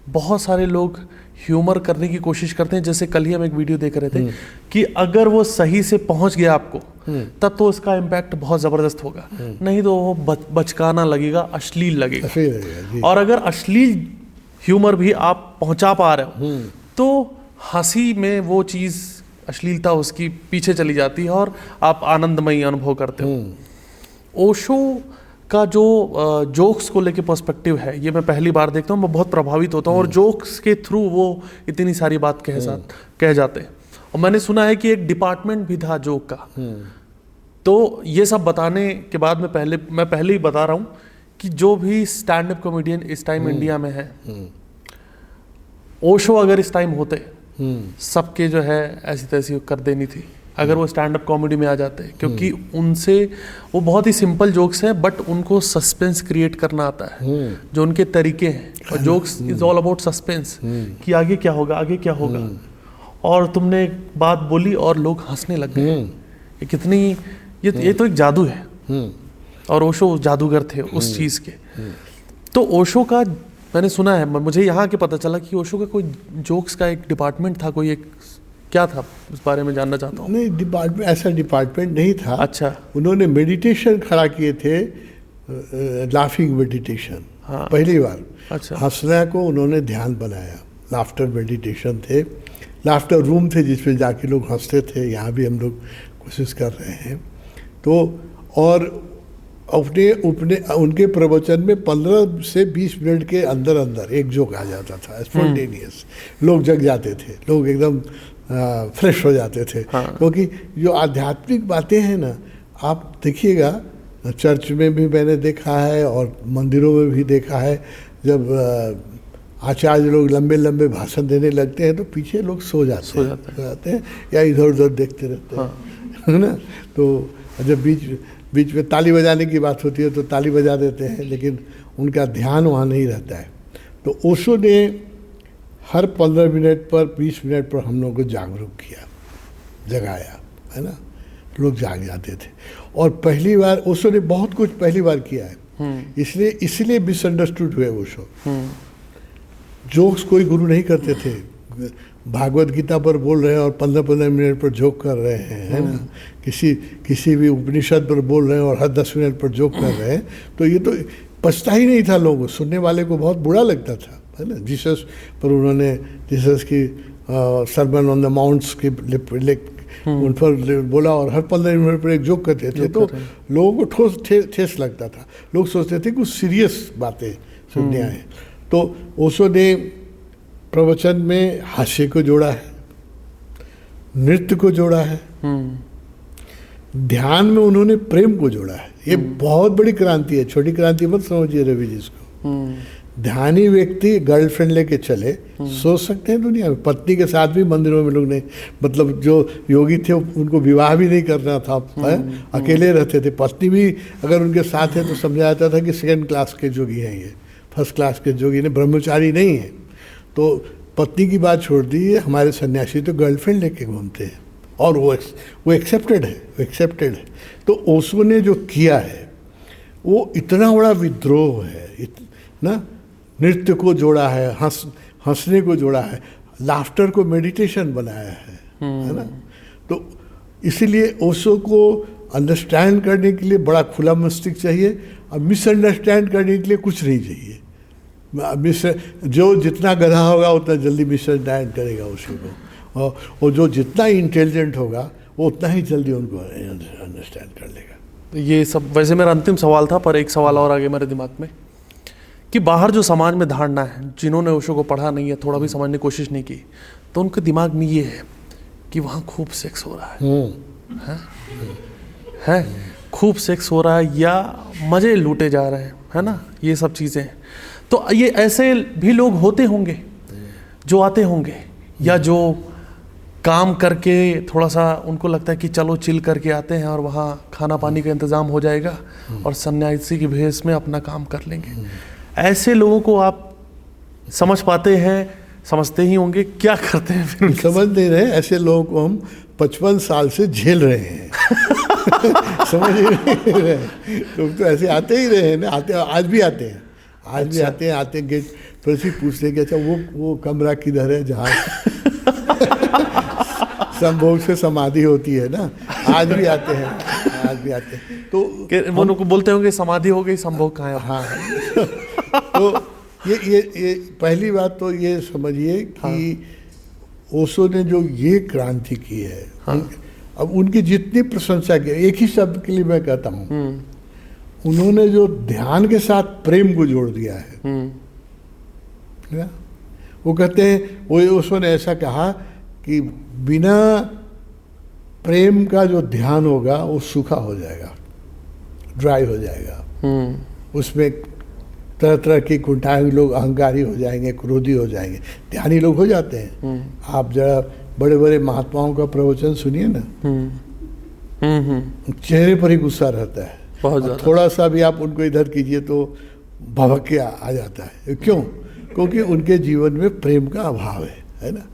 [SPEAKER 1] बहुत सारे लोग ह्यूमर करने की कोशिश करते हैं। जैसे कल ही हम एक वीडियो देख रहे थे कि अगर वो सही से पहुंच गया आपको तब तो उसका इम्पैक्ट बहुत ज़बरदस्त होगा, नहीं तो वो बचकाना लगेगा, अश्लील लगेगा। और अगर अश्लील ह्यूमर भी आप पहुंचा पा रहे हो तो हंसी में वो चीज़, अश्लीलता उसकी पीछे चली जाती है और आप आनंदमयी अनुभव करते हो। ओशो का जो जोक्स को लेके पर्सपेक्टिव है, ये मैं पहली बार देखता हूँ, मैं बहुत प्रभावित होता हूँ और जोक्स के थ्रू वो इतनी सारी बात कह जाते हैं। और मैंने सुना है कि एक डिपार्टमेंट भी था जोक का। तो ये सब बताने के बाद मैं पहले ही बता रहा हूँ कि जो भी स्टैंड अप कॉमेडियन इस टाइम इंडिया में है, ओशो अगर इस टाइम होते सबके जो है ऐसी तैसी कर देनी थी अगर वो स्टैंड अप कॉमेडी में आ जाते हैं, क्योंकि उनसे वो बहुत ही सिंपल जोक्स हैं बट उनको सस्पेंस क्रिएट करना आता है, जो उनके तरीके हैं। और jokes is all about suspense कि आगे क्या होगा, आगे क्या होगा। और तुमने एक बात बोली और लोग हंसने लग गए। ये कितनी ये तो एक जादू है। और ओशो जादूगर थे उस चीज़ के। तो ओशो का मैंने सुना है, मुझे यहाँ के पता चला कि ओशो का कोई जोक्स का एक डिपार्टमेंट था, कोई एक क्या था उस बारे में जानना चाहता हूँ।
[SPEAKER 2] नहीं, डिपार्टमेंट ऐसा डिपार्टमेंट नहीं था।
[SPEAKER 1] अच्छा।
[SPEAKER 2] उन्होंने मेडिटेशन खड़ा किए थे, लाफिंग मेडिटेशन। हाँ। पहली बार। अच्छा। हंसने को उन्होंने ध्यान बनाया, लाफ्टर मेडिटेशन थे, लाफ्टर रूम थे जिसमें जाके लोग हंसते थे। यहाँ भी हम लोग कोशिश कर रहे हैं। तो और उनके प्रवचन में 15 से 20 मिनट के अंदर अंदर एक जोक आ जाता था, स्पॉन्टेनियस। लोग जग जाते थे, लोग एकदम फ्रेश हो जाते थे। हाँ। क्योंकि जो आध्यात्मिक बातें हैं ना, आप देखिएगा, चर्च में भी मैंने देखा है और मंदिरों में भी देखा है, जब आचार्य लोग लंबे लंबे भाषण देने लगते हैं तो पीछे लोग सो जाते हैं या इधर उधर देखते रहते हैं। हाँ। है ना। तो जब बीच में ताली बजाने की बात होती है तो ताली बजा देते हैं, लेकिन उनका ध्यान वहाँ नहीं रहता है। तो ओशो ने हर 15 मिनट पर 20 मिनट पर हम लोगों को जागरूक किया, जगाया, है ना। लोग जाग जाते थे। और पहली बार ओशो ने बहुत कुछ पहली बार किया है, इसलिए मिसअंडरस्टूड हुए ओशो। जोक्स कोई गुरु नहीं करते थे। भागवत गीता पर बोल रहे हैं और 15-15 मिनट पर जोक कर रहे हैं, है ना। किसी भी उपनिषद पर बोल रहे हैं और हर 10 मिनट पर जोक कर रहे हैं। तो ये तो पछता ही नहीं था लोगों, सुनने वाले को बहुत बुरा लगता था, है ना। जीसस पर उन्होंने जीसस की सरमन ऑन द माउंट्स की उन पर बोला और हर 15 मिनट पर एक जोक करते थे। तो लोगों को ठेस लगता था। लोग सोचते थे कुछ सीरियस बातें सुनने आए। तो ओशो ने प्रवचन में हास्य को जोड़ा है, नृत्य को जोड़ा है, ध्यान में उन्होंने प्रेम को जोड़ा है। ये बहुत बड़ी क्रांति है, छोटी क्रांति मत समझिए रवि जी इसको। ध्यानी व्यक्ति गर्लफ्रेंड लेके चले, सोच सकते हैं दुनिया में, पत्नी के साथ भी मंदिरों में लोग नहीं, मतलब जो योगी थे उनको विवाह भी नहीं करना था, अकेले रहते थे। पत्नी भी अगर उनके साथ है तो समझा जाता था कि सेकंड क्लास के जोगी हैं, ये फर्स्ट क्लास के जोगी ने, ब्रह्मचारी नहीं है। तो पत्नी की बात छोड़ दी, हमारे सन्यासी तो गर्लफ्रेंड लेके घूमते हैं और वो एक्सेप्टेड है। तो ओशो ने जो किया है वो इतना बड़ा विद्रोह है ना। नृत्य को जोड़ा है, हंसने को जोड़ा है, लाफ्टर को मेडिटेशन बनाया है ना। तो इसीलिए ओशो को अंडरस्टैंड करने के लिए बड़ा खुला मस्तिष्क चाहिए और मिसअंडरस्टैंड करने के लिए कुछ नहीं चाहिए। जो जितना गधा होगा उतना जल्दी मिसअंडरस्टैंड करेगा ओशो को, और जो जितना इंटेलिजेंट होगा वो उतना ही जल्दी उनको अंडरस्टैंड कर लेगा।
[SPEAKER 1] ये सब वैसे मेरा अंतिम सवाल था, पर एक सवाल और आगे मेरे दिमाग में कि बाहर जो समाज में धारणा है, जिन्होंने ओशो को पढ़ा नहीं है, थोड़ा भी समझने की कोशिश नहीं की, तो उनके दिमाग में ये है कि वहाँ खूब सेक्स हो रहा है, खूब सेक्स हो रहा है या मज़े लूटे जा रहे हैं, है ना, ये सब चीज़ें। तो ये ऐसे भी लोग होते होंगे जो आते होंगे, या जो काम करके थोड़ा सा उनको लगता है कि चलो चिल करके आते हैं और वहाँ खाना पानी का इंतज़ाम हो जाएगा और सन्यासी की भेष में अपना काम कर लेंगे। ऐसे लोगों को आप समझ पाते हैं, समझते ही होंगे, क्या करते हैं फिर?
[SPEAKER 2] समझ नहीं रहे, ऐसे लोगों को हम 55 साल से झेल रहे हैं। समझ नहीं रहे, लोग तो ऐसे आते ही रहे हैं ना, आज भी आते हैं, आते हैं गेट फिर से पूछते हैं कि अच्छा वो कमरा किधर है जहाँ संभोग से समाधि होती है ना, आज भी आते हैं, आज भी आते हैं। तो
[SPEAKER 1] वो उनको बोलते होंगे समाधि हो गई, संभोग कहाँ है?
[SPEAKER 2] हाँ तो ये पहली बात तो ये समझिए कि ओशो ने जो ये क्रांति की है, अब उनकी जितनी प्रशंसा की, एक ही शब्द के लिए मैं कहता हूँ, उन्होंने जो ध्यान के साथ प्रेम को जोड़ दिया है ना? वो कहते हैं, वो ओशो ने ऐसा कहा कि बिना प्रेम का जो ध्यान होगा वो सूखा हो जाएगा, ड्राई हो जाएगा। उसमें तरह तरह की कुंठाएं, लोग अहंकारी हो जाएंगे, क्रोधी हो जाएंगे। ध्यानी लोग हो जाते हैं। आप जरा बड़े बड़े महात्माओं का प्रवचन सुनिए ना, चेहरे पर ही गुस्सा रहता है,
[SPEAKER 1] बहुत ज़्यादा।
[SPEAKER 2] थोड़ा सा भी आप उनको इधर कीजिए तो भभक के आ जाता है। क्यों? क्योंकि उनके जीवन में प्रेम का अभाव है ना।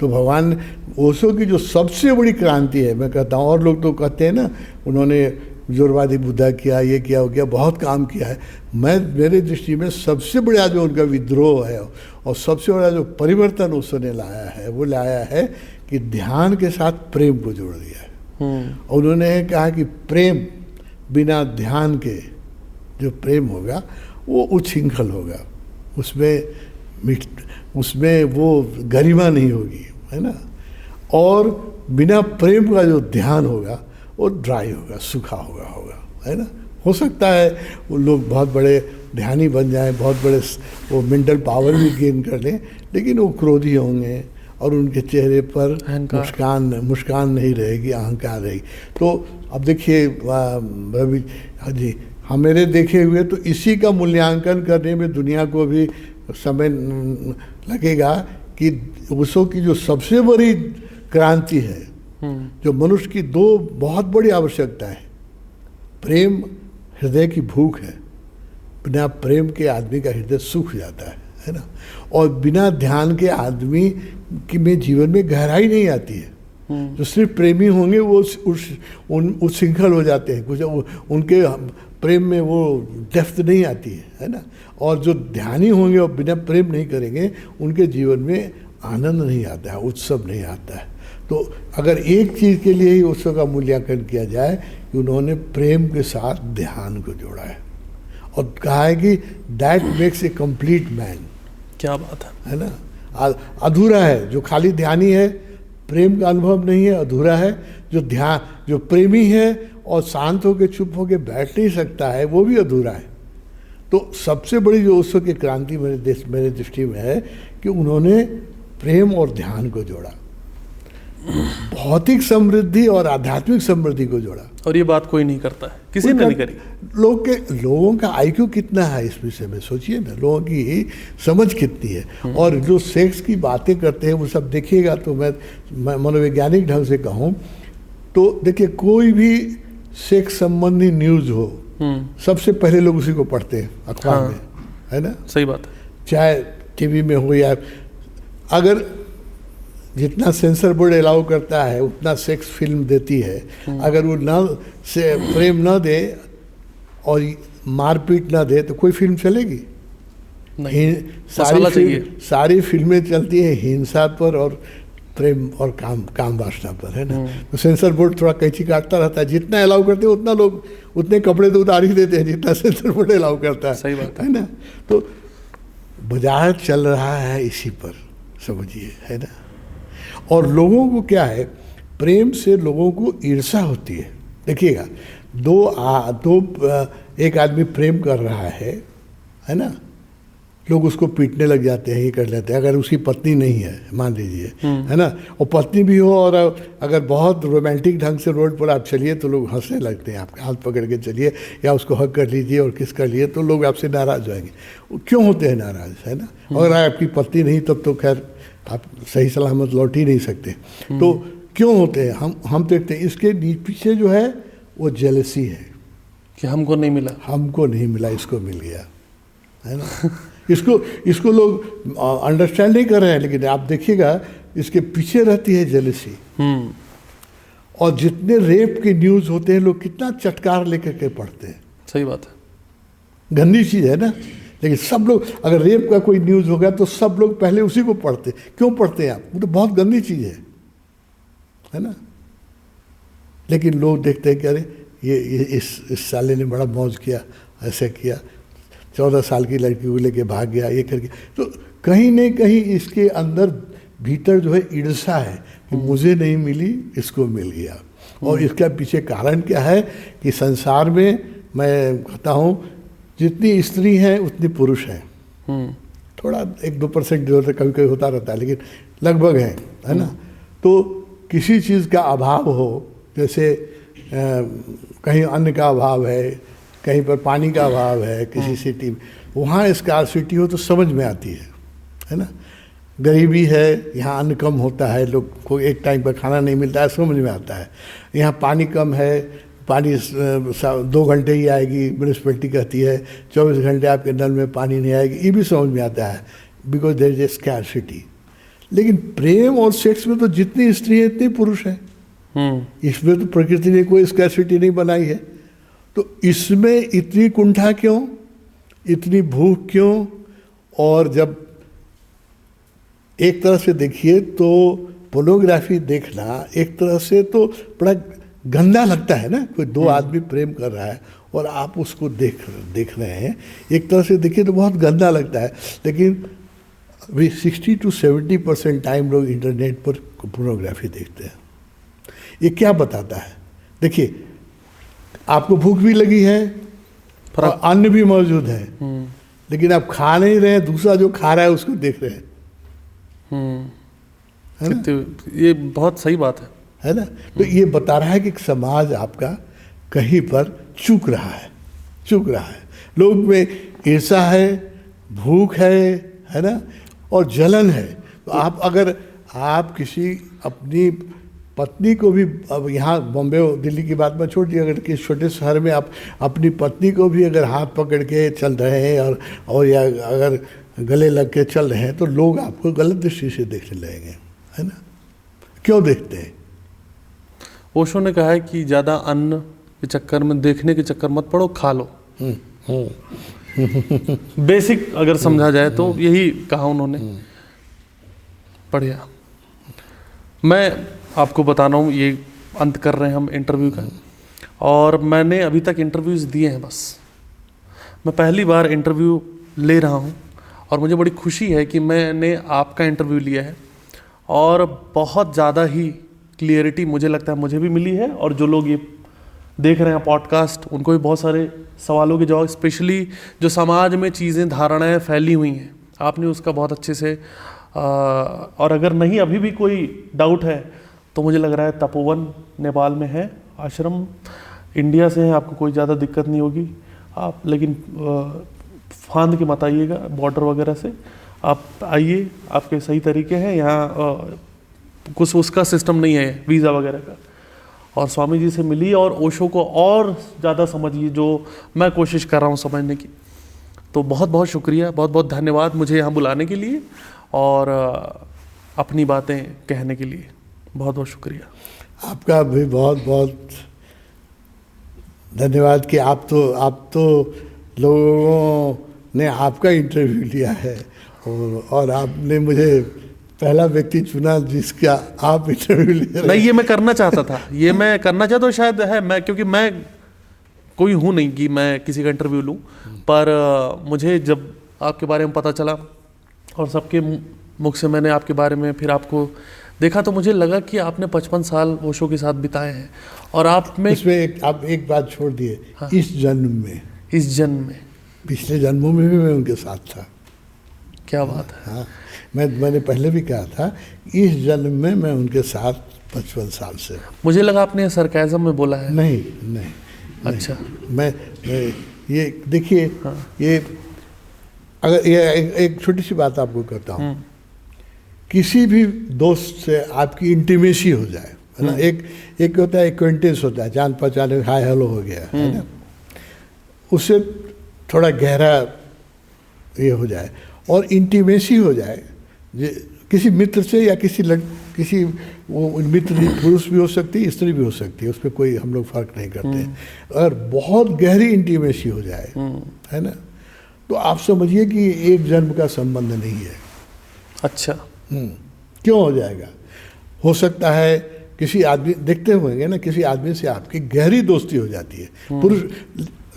[SPEAKER 2] तो भगवान ओशो की जो सबसे बड़ी क्रांति है, मैं कहता हूँ, और लोग तो कहते हैं ना उन्होंने जोरवादी बुद्धा किया, ये किया, वो किया, बहुत काम किया है। मेरे दृष्टि में सबसे बड़ा जो उनका विद्रोह है और सबसे बड़ा जो परिवर्तन उसने लाया है, वो लाया है कि ध्यान के साथ प्रेम को जोड़ दिया है। और उन्होंने कहा कि प्रेम बिना ध्यान के जो प्रेम होगा वो उच्छृंखल होगा, उसमें वो गरिमा नहीं होगी, है ना। और बिना प्रेम का जो ध्यान होगा वो ड्राई होगा, सूखा होगा, है ना। हो सकता है वो लोग बहुत बड़े ध्यानी बन जाएं, बहुत बड़े वो मेंटल पावर भी गेन कर लें, लेकिन वो क्रोधी होंगे और उनके चेहरे पर मुस्कान नहीं रहेगी, अहंकार रहेगी। तो अब देखिए रवि जी, मेरे देखे हुए तो इसी का मूल्यांकन करने में दुनिया को भी समय लगेगा कि ओशो की जो सबसे बड़ी क्रांति है, जो मनुष्य की दो बहुत बड़ी आवश्यकता है, प्रेम, हृदय की भूख है। बिना प्रेम के आदमी का हृदय सूख जाता है ना। और बिना ध्यान के आदमी में जीवन में गहराई नहीं आती है। जो सिर्फ प्रेमी होंगे वो उच्छृंखल हो जाते हैं, कुछ उनके प्रेम में वो डेप्थ नहीं आती है ना। और जो ध्यानी होंगे और बिना प्रेम नहीं करेंगे, उनके जीवन में आनंद नहीं आता है, उत्सव नहीं आता है। तो अगर एक चीज़ के लिए ही उत्सव का मूल्यांकन किया जाए कि उन्होंने प्रेम के साथ ध्यान को जोड़ा है और कहा है कि that makes a complete man.
[SPEAKER 1] क्या बात है
[SPEAKER 2] ना। अधूरा है जो खाली ध्यानी है, प्रेम का अनुभव नहीं है, अधूरा है। जो प्रेमी है और शांत होकर चुप होकर बैठ नहीं सकता है, वो भी अधूरा है। तो सबसे बड़ी जो ओशो की क्रांति मेरे दृष्टि में है कि उन्होंने प्रेम और ध्यान को जोड़ा, भौतिक समृद्धि और आध्यात्मिक समृद्धि को जोड़ा।
[SPEAKER 1] और ये बात कोई नहीं करता है, किसी ने नहीं करी।
[SPEAKER 2] लोगों का आईक्यू कितना है इस विषय में सोचिए ना, लोगों की समझ कितनी है। और जो सेक्स की बातें करते हैं वो सब देखिएगा, तो मैं मनोवैज्ञानिक ढंग से कहूँ तो देखिए, कोई भी सेक्स संबंधी न्यूज़ हो, सबसे पहले लोग उसी को पढ़ते हैं अखबार में, है ना।
[SPEAKER 1] सही बात है। चाहे
[SPEAKER 2] टीवी में हो या, अगर जितना सेंसर बोर्ड अलाउ करता है उतना सेक्स फिल्म देती है, अगर वो प्रेम न दे और मारपीट ना दे तो कोई फिल्म चलेगी नहीं। सारी फिल्में चलती है हिंसा पर और प्रेम और काम वासना पर, है ना। तो सेंसर बोर्ड थोड़ा कैंची काटता रहता है, जितना अलाउ करते हैं उतना लोग उतने कपड़े तो उतार ही देते हैं जितना सेंसर बोर्ड अलाउ करता है।
[SPEAKER 1] सही बात
[SPEAKER 2] है ना। तो बाजार चल रहा है इसी पर, समझिए, है ना। और लोगों को क्या है, प्रेम से लोगों को ईर्ष्या होती है। देखिएगा, एक आदमी प्रेम कर रहा है ना, लोग उसको पीटने लग जाते हैं, ये कर लेते हैं। अगर उसकी पत्नी नहीं है मान लीजिए, है ना, और पत्नी भी हो और अगर बहुत रोमांटिक ढंग से रोड पर आप चलिए तो लोग हंसने लगते हैं, आपके हाथ पकड़ के चलिए या उसको हक कर लीजिए और किस कर लिए तो लोग आपसे नाराज़ हो जाएंगे। क्यों होते हैं नाराज़, है ना। अगर आपकी पत्नी नहीं तब तो खैर आप सही सलामत लौट ही नहीं सकते। तो क्यों होते हैं, हम देखते हैं इसके पीछे जो है वो जेलसी है
[SPEAKER 1] कि हमको नहीं मिला, इसको मिल गया, है ना। इसको लोग अंडरस्टैंड नहीं कर रहे हैं, लेकिन आप देखिएगा इसके पीछे रहती है जेलसी। और जितने रेप के न्यूज़ होते हैं लोग कितना चटकार लेकर के पढ़ते हैं। सही बात है।
[SPEAKER 2] गंदी चीज़ है ना लेकिन सब लोग, अगर रेप का कोई न्यूज़ हो गया तो सब लोग पहले उसी को पढ़ते। क्यों पढ़ते हैं आप? वो तो बहुत गंदी चीज़ है ना। लेकिन लोग देखते हैं कि अरे ये इस साले ने बड़ा मौज किया, ऐसे किया, 14 साल की लड़की को लेके भाग गया, ये करके। तो कहीं न कहीं इसके अंदर भीतर जो है ईर्ष्या है कि मुझे नहीं मिली, इसको मिल गया। और इसका पीछे कारण क्या है कि संसार में मैं कहता हूँ जितनी स्त्री हैं उतनी पुरुष हैं। थोड़ा 1-2% जो होता है कभी कभी होता रहता है, लेकिन लगभग है ना। तो किसी चीज़ का अभाव हो, जैसे कहीं अन्न का अभाव है, कहीं पर पानी का अभाव है, किसी सिटी में, वहाँ स्कार्सिटी हो तो समझ में आती है ना। गरीबी है, यहाँ अन्न कम होता है, लोग को एक टाइम पर खाना नहीं मिलता है, समझ में आता है। यहाँ पानी कम है, पानी 2 घंटे ही आएगी, म्यूनिसिपैलिटी कहती है 24 घंटे आपके नल में पानी नहीं आएगी, ये भी समझ में आता है, because there is a scarcity. लेकिन प्रेम और सेक्स में तो जितनी स्त्री है इतनी पुरुष है। इसमें तो प्रकृति ने कोई स्कार्सिटी नहीं बनाई है। तो इसमें इतनी कुंठा क्यों, इतनी भूख क्यों? और जब एक तरह से देखिए तो पोर्नोग्राफी देखना एक तरह से तो बड़ा गंदा लगता है ना। कोई 2 आदमी प्रेम कर रहा है और आप उसको देख रहे हैं, एक तरह से देखिए तो बहुत गंदा लगता है। लेकिन अभी 60 to 70% टाइम लोग इंटरनेट पर पोर्नोग्राफी देखते हैं। ये क्या बताता है? देखिए, आपको भूख भी लगी है और अन्न भी मौजूद है, लेकिन आप खा नहीं रहे हैं, दूसरा जो खा रहा है उसको देख रहे हैं।
[SPEAKER 1] ये बहुत सही बात
[SPEAKER 2] है ना। तो ये बता रहा है कि समाज आपका कहीं पर चूक रहा है। लोग में ईर्ष्या है, भूख है ना, और जलन है। तो आप किसी अपनी पत्नी को भी, अब यहाँ बॉम्बे दिल्ली की बात में छोड़ दी, अगर किसी छोटे शहर में आप अपनी पत्नी को भी अगर हाथ पकड़ के चल रहे हैं और या अगर गले लग के चल रहे हैं तो लोग आपको गलत दृष्टि से देखने लगेंगे, है ना। क्यों देखते हैं?
[SPEAKER 1] ओशो ने कहा है कि ज़्यादा अन्न के चक्कर में, देखने के चक्कर मत पड़ो, खा लो। बेसिक अगर समझा जाए तो यही कहा उन्होंने। बढ़िया। मैं आपको बता रहा हूँ, ये अंत कर रहे हैं हम इंटरव्यू का, और मैंने अभी तक इंटरव्यूज़ दिए हैं बस। मैं पहली बार इंटरव्यू ले रहा हूँ और मुझे बड़ी खुशी है कि मैंने आपका इंटरव्यू लिया है, और बहुत ज़्यादा ही क्लियरिटी मुझे लगता है मुझे भी मिली है, और जो लोग ये देख रहे हैं पॉडकास्ट उनको भी बहुत सारे सवालों के जवाब, स्पेशली जो समाज में चीज़ें, धारणाएं फैली हुई हैं, आपने उसका बहुत अच्छे से और अगर नहीं अभी भी कोई डाउट है तो मुझे लग रहा है तपोवन नेपाल में है आश्रम, इंडिया से है, आपको कोई ज़्यादा दिक्कत नहीं होगी आप, लेकिन फांद के मत आइएगा बॉर्डर वगैरह से, आप आइए, आपके सही तरीके हैं यहाँ। कुछ उसका सिस्टम नहीं है वीज़ा वगैरह का। और स्वामी जी से मिलिए और ओशो को और ज़्यादा समझिए, जो मैं कोशिश कर रहा हूँ समझने की। तो बहुत बहुत शुक्रिया, बहुत बहुत धन्यवाद मुझे यहाँ बुलाने के लिए और अपनी बातें कहने के लिए। बहुत बहुत शुक्रिया।
[SPEAKER 2] आपका भी बहुत बहुत धन्यवाद कि आप तो लोगों ने आपका इंटरव्यू लिया है और आपने मुझे पहला व्यक्ति चुना जिसका आप इंटरव्यू ले रहे हैं।
[SPEAKER 1] नहीं, ये मैं करना चाहता था, ये मैं करना चाहता हूँ शायद है, मैं क्योंकि मैं कोई हूँ नहीं कि मैं किसी का इंटरव्यू लूँ, पर मुझे जब आपके बारे में पता चला और सबके मुख से मैंने आपके बारे में फिर आपको देखा तो मुझे लगा कि आपने 55 साल ओशो के साथ बिताए हैं और आप में
[SPEAKER 2] इसमें आप एक बात छोड़ दिए। हाँ। इस जन्म में पिछले जन्मों में भी मैं उनके साथ था।
[SPEAKER 1] क्या बात है।
[SPEAKER 2] हाँ, मैंने पहले भी कहा था इस जन्म में मैं उनके साथ 55 साल से।
[SPEAKER 1] मुझे लगा आपने सरकाज़म में बोला है।
[SPEAKER 2] नहीं।
[SPEAKER 1] अच्छा।
[SPEAKER 2] मैं ये देखिए। हाँ। ये अगर ये एक छोटी सी बात आपको कहता हूँ, किसी भी दोस्त से आपकी इंटीमेसी हो जाए, है ना, एक होता है एक्वेंटेंस होता है, जान पहचान, हाय हेलो हो गया, है ना, उससे थोड़ा गहरा ये हो जाए और इंटीमेसी हो जाए किसी मित्र से या किसी वो मित्र पुरुष भी हो सकती है, स्त्री भी हो सकती है, उस पर कोई हम लोग फर्क नहीं करते। अगर बहुत गहरी इंटीमेसी हो जाए, है ना, तो आप समझिए कि एक जन्म का संबंध नहीं है।
[SPEAKER 1] अच्छा।
[SPEAKER 2] क्यों हो जाएगा? हो सकता है किसी आदमी, देखते होंगे ना, किसी आदमी से आपकी गहरी दोस्ती हो जाती है। पुरुष,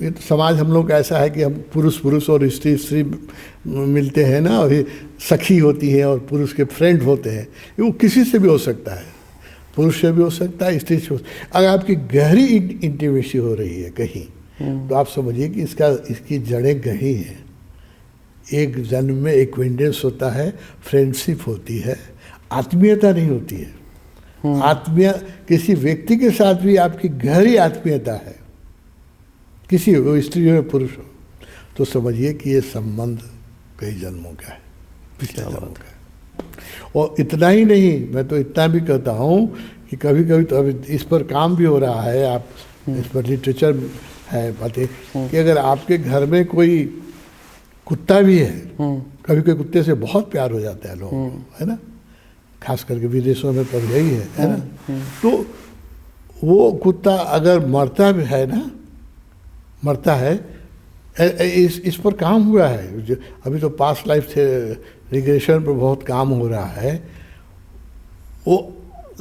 [SPEAKER 2] ये तो समाज हम लोग का ऐसा है कि हम पुरुष पुरुष और स्त्री स्त्री मिलते हैं ना, और सखी होती है और पुरुष के फ्रेंड होते हैं। वो किसी से भी हो सकता है, पुरुष से भी हो सकता है, स्त्री से हो सकता है। अगर आपकी गहरी इंटीमेसी हो रही है कहीं, तो आप समझिए कि इसकी जड़ें गहरी हैं। एक जन्म में एक्वेंटेंस होता है, फ्रेंडशिप होती है, आत्मीयता नहीं होती है। किसी व्यक्ति के साथ भी आपकी गहरी आत्मीयता है, किसी हो, स्त्री हो पुरुष हो, तो समझिए कि ये संबंध कई जन्मों का है, पिछले जन्मों का है। और इतना ही नहीं, मैं तो इतना भी कहता हूँ कि कभी कभी तो अभी इस पर काम भी हो रहा है, आप इस पर लिटरेचर है बातें, कि अगर आपके घर में कोई कुत्ता भी है, कभी कोई कुत्ते से बहुत प्यार हो जाता है लोगों को, है ना, खास करके विदेशों में तो यही है ना। तो वो कुत्ता अगर मरता भी है ना, मरता है, इस पर काम हुआ है। अभी तो पास्ट लाइफ से रिग्रेशन पर बहुत काम हो रहा है। वो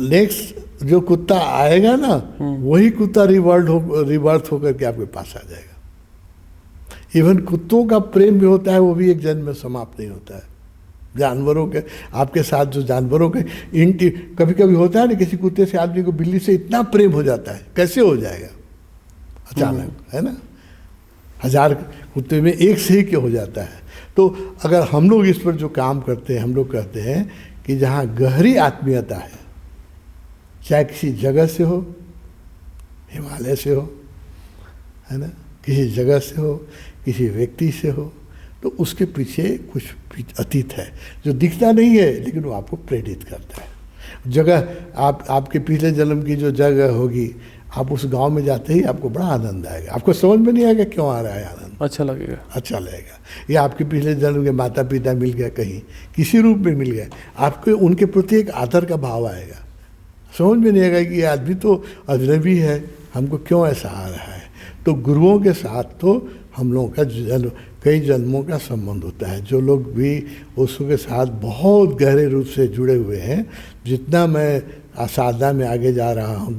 [SPEAKER 2] नेक्स्ट जो कुत्ता आएगा ना, वही कुत्ता रिवर्थ होकर के आपके पास आ जाएगा। इवन कुत्तों का प्रेम भी होता है, वो भी एक जन्म में समाप्त नहीं होता है। जानवरों के आपके साथ जो जानवरों के कभी कभी होता है ना, किसी कुत्ते से आदमी को बिल्ली से इतना प्रेम हो जाता है, कैसे हो जाएगा अचानक, है ना। 1000 कुत्ते में एक से ही क्यों हो जाता है। तो अगर हम लोग इस पर जो काम करते हैं, हम लोग कहते हैं कि जहाँ गहरी आत्मीयता है, चाहे किसी जगह से हो, हिमालय से हो, है ना, किसी जगह से हो, किसी व्यक्ति से हो, तो उसके पीछे कुछ अतीत है जो दिखता नहीं है, लेकिन वो आपको प्रेरित करता है। जगह आपके पिछले जन्म की जो जगह होगी, आप उस गांव में जाते ही आपको बड़ा आनंद आएगा। आपको समझ में नहीं आएगा क्यों आ रहा है आनंद,
[SPEAKER 1] अच्छा लगेगा,
[SPEAKER 2] अच्छा लगेगा। या आपके पिछले जन्म के माता पिता मिल गए, कहीं किसी रूप में मिल गए, आपको उनके प्रति एक आदर का भाव आएगा। समझ में नहीं आएगा कि ये आदमी तो अजनबी है, हमको क्यों ऐसा आ रहा है। तो गुरुओं के साथ तो हम लोगों का कई जन्मों का संबंध होता है। जो लोग भी उसके साथ बहुत गहरे रूप से जुड़े हुए हैं, जितना मैं साधना में आगे जा रहा हूँ,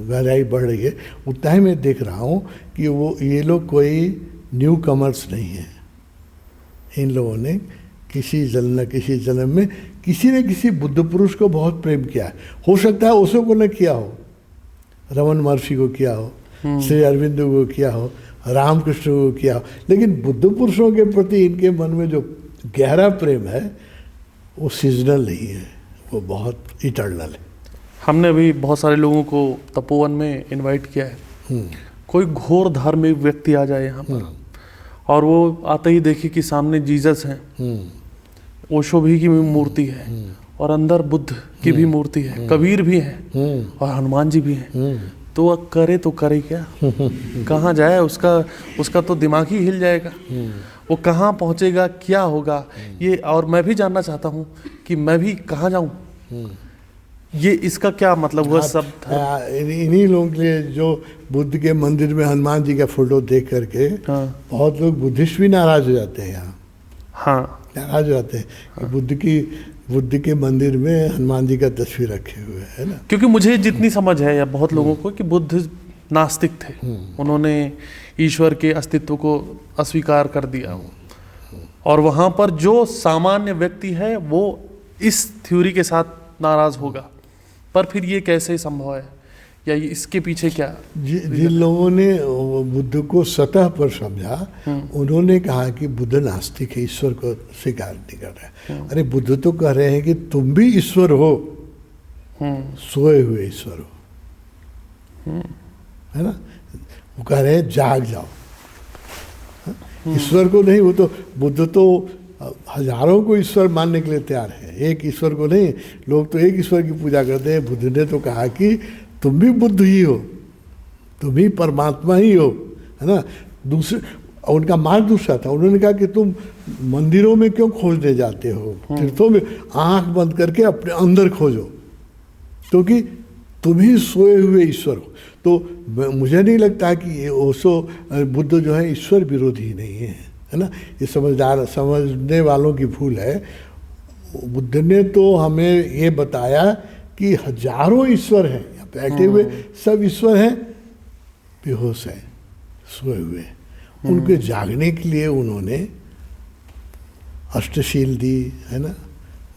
[SPEAKER 2] गहराई बढ़ रही है, उतना ही मैं देख रहा हूँ कि ये लोग कोई न्यू कमर्स नहीं है। इन लोगों ने किसी जन्म में किसी न किसी बुद्ध पुरुष को बहुत प्रेम किया है। हो सकता है ओशो को न किया हो, रमन महर्षि को किया हो, श्री अरविंद को किया हो, रामकृष्ण को किया हो, लेकिन बुद्ध पुरुषों के प्रति इनके मन में जो गहरा प्रेम है वो सीजनल नहीं है, वो बहुत इटर्नल है।
[SPEAKER 1] हमने भी बहुत सारे लोगों को तपोवन में इनवाइट किया है। कोई घोर धार्मिक व्यक्ति आ जाए यहाँ पर और वो आते ही देखे कि सामने जीसस हैं, ओशो भी की मूर्ति है और अंदर बुद्ध की भी मूर्ति है, कबीर भी है और हनुमान जी भी हैं, तो वह करे तो करे क्या, कहाँ जाए, उसका तो दिमाग ही हिल जाएगा। वो कहाँ पहुँचेगा, क्या होगा ये। और मैं भी जानना चाहता हूँ कि मैं भी कहाँ जाऊँ, ये इसका क्या मतलब हुआ। सब
[SPEAKER 2] इन्हीं लोगों के लिए जो बुद्ध के मंदिर में हनुमान जी का फोटो देख करके बहुत लोग बुद्धिस्ट भी नाराज हो जाते हैं यहाँ।
[SPEAKER 1] हाँ,
[SPEAKER 2] नाराज हो जाते हैं कि बुद्ध के मंदिर में हनुमान जी का तस्वीर रखे हुए है ना।
[SPEAKER 1] क्योंकि मुझे जितनी समझ है या बहुत लोगों को कि बुद्ध नास्तिक थे, उन्होंने ईश्वर के अस्तित्व को अस्वीकार कर दिया। और वहाँ पर जो सामान्य व्यक्ति है वो इस थ्योरी के साथ नाराज होगा, पर फिर ये कैसे संभव है या इसके पीछे क्या।
[SPEAKER 2] जिन लोगों ने बुद्ध को सतह पर समझा, उन्होंने कहा कि बुद्ध नास्तिक है, ईश्वर को स्वीकार नहीं कर रहा है। अरे बुद्ध तो कह रहे हैं कि तुम भी ईश्वर हो, सोए हुए ईश्वर हो, है ना। वो कह रहे हैं जाग जाओ, ईश्वर को नहीं। वो तो बुद्ध तो हजारों को ईश्वर मानने के लिए तैयार है, एक ईश्वर को नहीं। लोग तो एक ईश्वर की पूजा करते हैं। बुद्ध ने तो कहा कि तुम भी बुद्ध ही हो, तुम ही परमात्मा ही हो, है ना। दूसरे उनका मार्ग दूसरा था। उन्होंने कहा कि तुम मंदिरों में क्यों खोजने जाते हो, तीर्थों में आंख बंद करके अपने अंदर खोजो, क्योंकि तुम ही सोए हुए ईश्वर हो। तो मुझे नहीं लगता कि ये ओशो बुद्ध जो है ईश्वर विरोधी नहीं है। है ना। ये समझने वालों की भूल है। बुद्ध ने तो हमें ये बताया कि हजारों ईश्वर हैं, यहाँ बैठे हुए सब ईश्वर हैं, बेहोश हैं, सोए हुए। उनके जागने के लिए उन्होंने अष्टशील दी, है ना,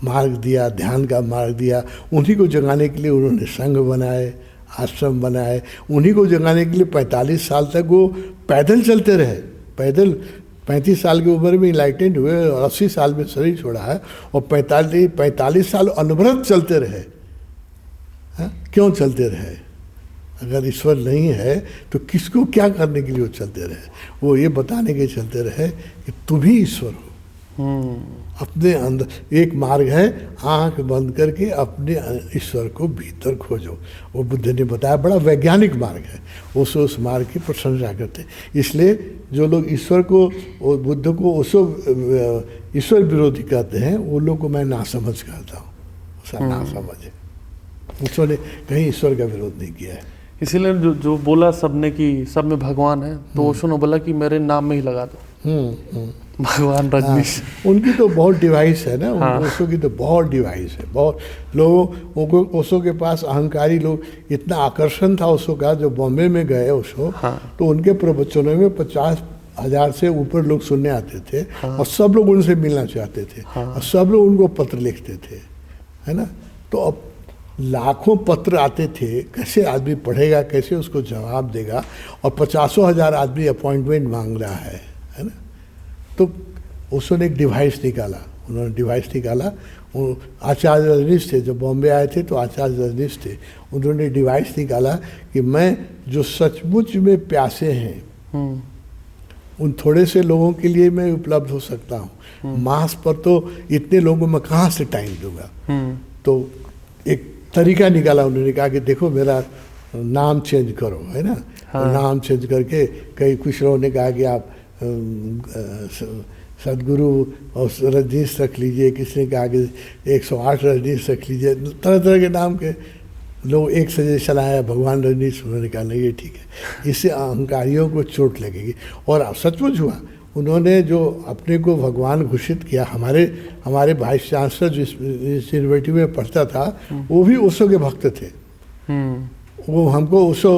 [SPEAKER 2] मार्ग दिया, ध्यान का मार्ग दिया। उन्हीं को जगाने के लिए उन्होंने संघ बनाए, आश्रम बनाए। उन्हीं को जगाने के लिए 45 साल तक वो पैदल चलते रहे। पैदल 35 साल की उम्र में इनलाइटेंड हुए और 80 साल में शरीर छोड़ा है, और 45 साल अनवरत चलते रहे। क्यों चलते रहे? अगर ईश्वर नहीं है तो किसको क्या करने के लिए वो चलते रहे? वो ये बताने के चलते रहे कि तुम ही ईश्वर हो। अपने अंदर एक मार्ग है, आंख बंद करके अपने ईश्वर को भीतर खोजो। वो बुद्ध ने बताया, बड़ा वैज्ञानिक मार्ग है। ओशो उस मार्ग की प्रशंसा करते हैं। इसलिए जो लोग ईश्वर को और बुद्ध को ओशो ईश्वर विरोधी कहते हैं, वो लोग को मैं नासमझ कहता हूँ। उसका नासमझ है। ओशो ने कहीं ईश्वर का विरोध नहीं किया है।
[SPEAKER 1] इसीलिए जो बोला सबने कि सब में भगवान है, तो ओशो ने बोला कि मेरे नाम में ही लगा दो भगवान रजनीश।
[SPEAKER 2] उनकी तो बहुत डिवाइस है ना। ओशो की तो बहुत डिवाइस है। बहुत लोगों को ओशो के पास अहंकारी लोग, इतना आकर्षण था ओशो का। जो बॉम्बे में गए ओशो, तो उनके प्रवचनों में 50,000 से ऊपर लोग सुनने आते थे। और सब लोग उनसे मिलना चाहते थे। और सब लोग उनको पत्र लिखते थे, है ना। तो अब लाखों पत्र आते थे, कैसे आदमी पढ़ेगा, कैसे उसको जवाब देगा। और 50,000 आदमी अपॉइंटमेंट मांग रहा है ना। तो उसने एक डिवाइस निकाला। उन्होंने डिवाइस निकाला। वो आचार्य रजनीश थे, जब बॉम्बे आए थे तो आचार्य रजनीश थे। उन्होंने डिवाइस निकाला कि मैं जो सचमुच में प्यासे हैं, उन थोड़े से लोगों के लिए मैं उपलब्ध हो सकता हूँ। मास पर तो इतने लोगों में कहाँ से टाइम दूंगा। तो एक तरीका निकाला। उन्होंने कहा कि देखो, मेरा नाम चेंज करो, है ना। नाम चेंज करके कई कुछ लोगों ने कहा कि आप सदगुरु और रजनीश रख लीजिए। किसी ने कहा कि 108 रजनीश रख लीजिए। तरह तरह के नाम के लोग एक सजेशन आया, भगवान रजनीश। उन्होंने कहा नहीं, ये ठीक है, इससे अहंकारियों को चोट लगेगी। और सचमुच हुआ। उन्होंने जो अपने को भगवान घोषित किया, हमारे वाइस चांसलर जो इस यूनिवर्सिटी में पढ़ता था, वो भी ओशो के भक्त थे। वो हमको ओशो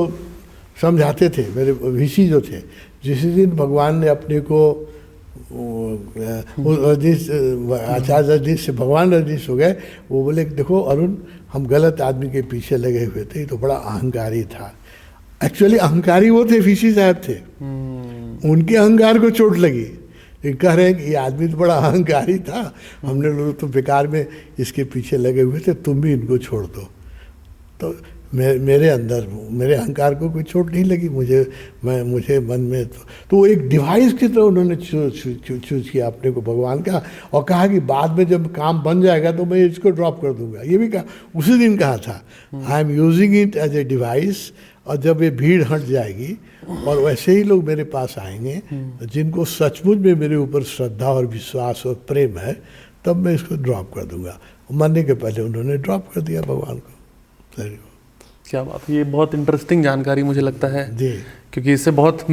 [SPEAKER 2] समझाते थे, मेरे वीसी जो थे। जिस दिन भगवान ने अपने को आचार्य रजनीश से भगवान रजनीश हो गए, वो बोले देखो अरुण, हम गलत आदमी के पीछे लगे हुए थे, तो बड़ा अहंकारी था। एक्चुअली अहंकारी वो थे, वीसी साहब थे। उनके अहंकार को चोट लगी। कह रहे हैं कि ये आदमी तो बड़ा अहंकारी था, हमने लोग तो बेकार में इसके पीछे लगे हुए थे, तुम भी इनको छोड़ दो। तो मेरे अंदर, मेरे अहंकार को कोई चोट नहीं लगी। मुझे मन में तो वो एक डिवाइस की तरह उन्होंने चूज किया अपने को भगवान का। और कहा कि बाद में जब काम बन जाएगा तो मैं इसको ड्रॉप कर दूंगा। ये भी कहा, उसी दिन कहा था, I am using it as a device. और जब ये भीड़ हट जाएगी और वैसे ही लोग मेरे पास आएंगे जिनको सचमुच में मेरे ऊपर श्रद्धा और विश्वास और प्रेम है, तब मैं इसको ड्रॉप कर दूंगा। मरने के पहले उन्होंने ड्रॉप कर दिया भगवान को।
[SPEAKER 1] क्या बात है, ये बहुत इंटरेस्टिंग जानकारी मुझे लगता है
[SPEAKER 2] जी।
[SPEAKER 1] क्योंकि इससे बहुत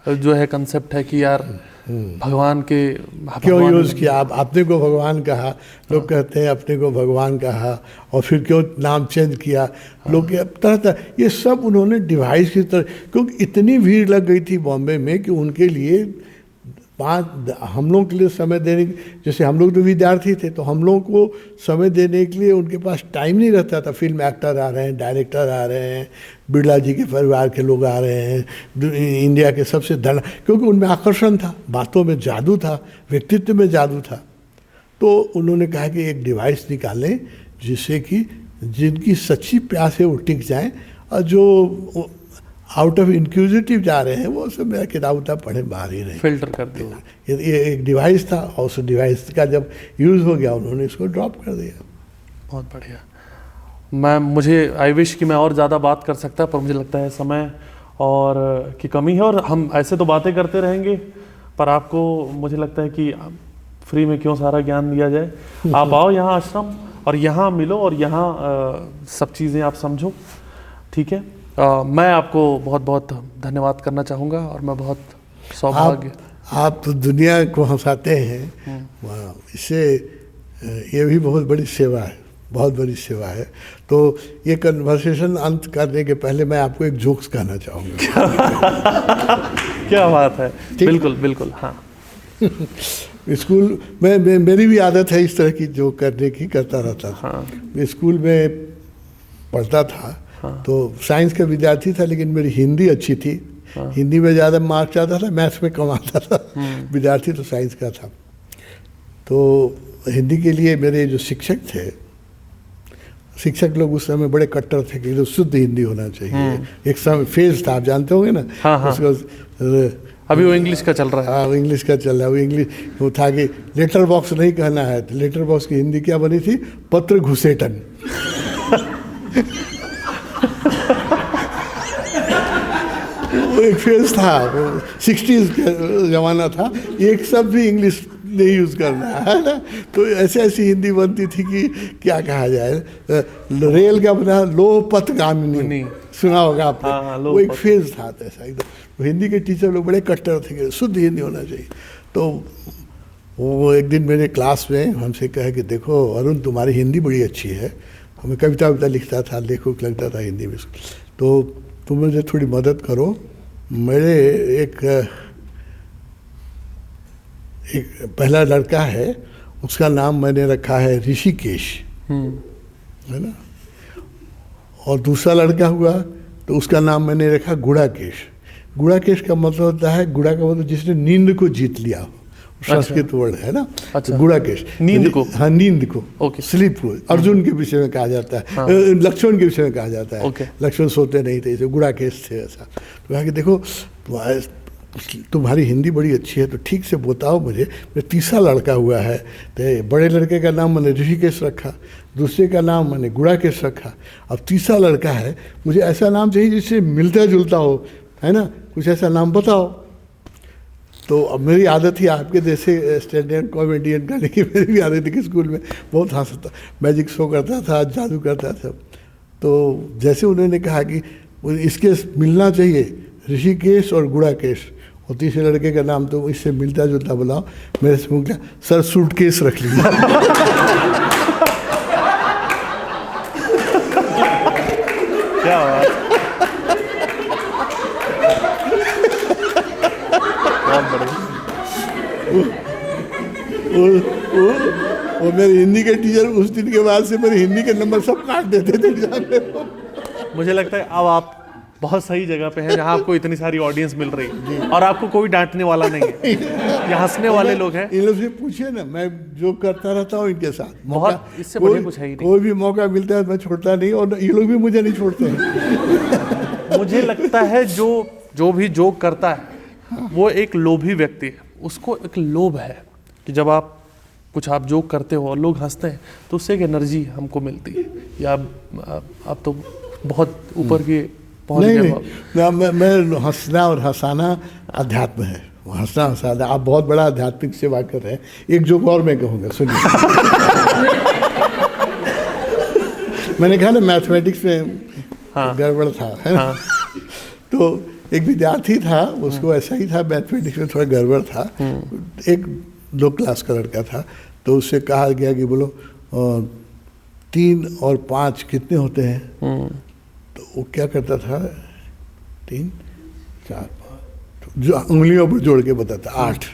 [SPEAKER 1] जो है कंसेप्ट है कि यार भगवान के
[SPEAKER 2] क्यों यूज़ किया। अपने को भगवान कहा, लोग कहते हैं अपने को भगवान कहा, और फिर क्यों नाम चेंज किया। लोग तरह तरह ये सब उन्होंने डिवाइस की तरह, क्योंकि इतनी भीड़ लग गई थी बॉम्बे में कि उनके लिए हम लोग के लिए समय देने, जैसे हम लोग तो विद्यार्थी थे, तो हम लोगों को समय देने के लिए उनके पास टाइम नहीं रहता था। फिल्म एक्टर आ रहे हैं, डायरेक्टर आ रहे हैं, बिरला जी के परिवार के लोग आ रहे हैं, इंडिया के सबसे क्योंकि उनमें आकर्षण था, बातों में जादू था, व्यक्तित्व में जादू था। तो उन्होंने कहा कि एक डिवाइस निकालें जिससे कि जिनकी सच्ची प्यास है वो टिक जाएँ, और जो आउट ऑफ इंक्यूजिटिव जा रहे हैं वो सब मेरा किताब उताब पढ़े बाहर ही रहे,
[SPEAKER 1] फिल्टर कर दिया।
[SPEAKER 2] ये एक डिवाइस था, और उस डिवाइस का जब यूज़ हो गया उन्होंने इसको ड्रॉप कर दिया।
[SPEAKER 1] बहुत बढ़िया। मुझे आई विश कि मैं और ज़्यादा बात कर सकता, पर मुझे लगता है समय और की कमी है। और हम ऐसे तो बातें करते रहेंगे, पर आपको मुझे लगता है कि फ्री में क्यों सारा ज्ञान दिया जाए। आप आओ यहाँ आश्रम और यहाँ मिलो और यहाँ सब चीज़ें आप समझो, ठीक है। मैं आपको बहुत बहुत धन्यवाद करना चाहूँगा, और मैं बहुत सौभाग्य
[SPEAKER 2] आप तो दुनिया को हंसाते हैं, वाह, इससे ये भी बहुत बड़ी सेवा है, बहुत बड़ी सेवा है। तो ये कन्वर्सेशन अंत करने के पहले मैं आपको एक जोक्स कहना चाहूँगा।
[SPEAKER 1] क्या बात है, बिल्कुल बिल्कुल, हाँ।
[SPEAKER 2] स्कूल में मेरी भी आदत है इस तरह की जोक करने की, करता रहता था।
[SPEAKER 1] हाँ।
[SPEAKER 2] स्कूल में पढ़ता था,
[SPEAKER 1] हाँ।
[SPEAKER 2] तो साइंस का विद्यार्थी था, लेकिन मेरी हिंदी अच्छी थी।
[SPEAKER 1] हाँ।
[SPEAKER 2] हिंदी में ज़्यादा मार्क्स आता था, मैथ्स में कम आता था। विद्यार्थी तो साइंस का था। तो हिंदी के लिए मेरे जो शिक्षक थे, शिक्षक लोग उस समय बड़े कट्टर थे कि जो शुद्ध हिंदी होना चाहिए। एक समय फेज था, आप जानते होंगे ना।
[SPEAKER 1] हाँ, हाँ।
[SPEAKER 2] उसको
[SPEAKER 1] अभी वो इंग्लिश का चल रहा है।
[SPEAKER 2] हाँ, वो इंग्लिश का चल रहा है। वो इंग्लिश वो था कि लेटर बॉक्स नहीं कहना है, तो लेटर बॉक्स की हिंदी क्या बनी थी? पत्र घुसेटन। वो एक फेज था, 60s का जमाना था, एक शब्द भी इंग्लिश नहीं यूज़ करना है ना। तो ऐसे ऐसी हिंदी बनती थी कि क्या कहा जाए। रेल का बना लोह पथगामिनी, सुना होगा आपने।
[SPEAKER 1] हाँ,
[SPEAKER 2] वो एक फेज था ऐसा एकदम। तो हिंदी के टीचर लोग बड़े कट्टर थे कि शुद्ध हिंदी होना चाहिए। तो वो एक दिन मेरे क्लास में हमसे कहा कि देखो अरुण, तुम्हारी हिंदी बड़ी अच्छी है, हमें कविता वविता लिखता था, लेखक लगता था हिंदी में, तो तुम मुझे थोड़ी मदद करो। मेरे एक पहला लड़का है, उसका नाम मैंने रखा है ऋषिकेश, है ना। और दूसरा लड़का हुआ तो उसका नाम मैंने रखा गुड़ाकेश। गुड़ाकेश का मतलब होता है, गुड़ा का मतलब जिसने नींद को जीत लिया हो, संस्कृत वर्ड है ना।
[SPEAKER 1] अच्छा।
[SPEAKER 2] तो गुड़ाकेश
[SPEAKER 1] नींद को,
[SPEAKER 2] हाँ, नींद को,
[SPEAKER 1] ओके।
[SPEAKER 2] स्लीप को अर्जुन के विषय में कहा जाता है।
[SPEAKER 1] हाँ।
[SPEAKER 2] लक्ष्मण के विषय में कहा जाता है।
[SPEAKER 1] ओके।
[SPEAKER 2] लक्ष्मण सोते नहीं थे, इसे गुड़ाकेश थे ऐसा। तो कहा कि देखो तुम्हारी हिंदी बड़ी अच्छी है, तो ठीक से बताओ मुझे। मेरा तीसरा लड़का हुआ है, तो बड़े लड़के का नाम मैंने ऋषिकेश रखा, दूसरे का नाम मैंने गुड़ाकेश रखा, अब तीसरा लड़का है, मुझे ऐसा नाम चाहिए जिससे मिलता जुलता हो, है ना, कुछ ऐसा नाम बताओ। तो अब मेरी आदत थी आपके जैसे स्टैंडर्ड कॉमेडियन का, लेकिन मेरी भी आदत थी कि स्कूल में बहुत हंसता, मैजिक शो करता था, जादू करता था। तो जैसे उन्होंने कहा कि इसके मिलना चाहिए ऋषिकेश और गुड़ाकेश, और तीसरे लड़के का नाम तो इससे मिलता जुलता बुलाओ, मेरे से मुझे सर सूटकेस रख लिया।
[SPEAKER 1] क्या बात,
[SPEAKER 2] वो मेरे हिंदी के टीचर उस दिन के बाद से मेरे हिंदी के नंबर सब काट देते थे एग्जाम में।
[SPEAKER 1] मुझे लगता है अब आप बहुत सही जगह पे हैं, जहाँ आपको इतनी सारी ऑडियंस मिल रही है और आपको कोई डांटने वाला नहीं है, यहाँ हंसने वाले लोग हैं।
[SPEAKER 2] इन लोग से पूछिए ना, मैं जो करता रहता हूँ इनके साथ,
[SPEAKER 1] बहुत इससे बढ़िया कुछ है ही नहीं।
[SPEAKER 2] कोई भी मौका मिलता है मैं छोड़ता नहीं, और ये लोग भी मुझे नहीं छोड़ते हैं।
[SPEAKER 1] मुझे लगता है जो भी जोक करता है वो एक लोभी व्यक्ति है, उसको एक लोभ है कि जब आप जोक करते हो और लोग हंसते हैं तो उससे एक एनर्जी हमको मिलती है, या आप तो बहुत ऊपर के पहुंच गए।
[SPEAKER 2] नहीं, मैं हंसना और हंसाना अध्यात्म है, हंसना हंसाना। आप बहुत बड़ा आध्यात्मिक सेवा कर रहे हैं। एक जोक और मैं कहूँगा, सुनिए। मैंने कहा ना मैथमेटिक्स में गड़बड़ था, है ना। तो एक विद्यार्थी था, उसको ऐसा ही था, मैथमेटिक्स में थोड़ा गड़बड़ था। एक 2 क्लास का लड़का था, तो उससे कहा गया कि बोलो 3 और 5 कितने होते हैं। तो वो क्या करता था, 3 4 5 जो उंगलियों पर जोड़ के बताता 8।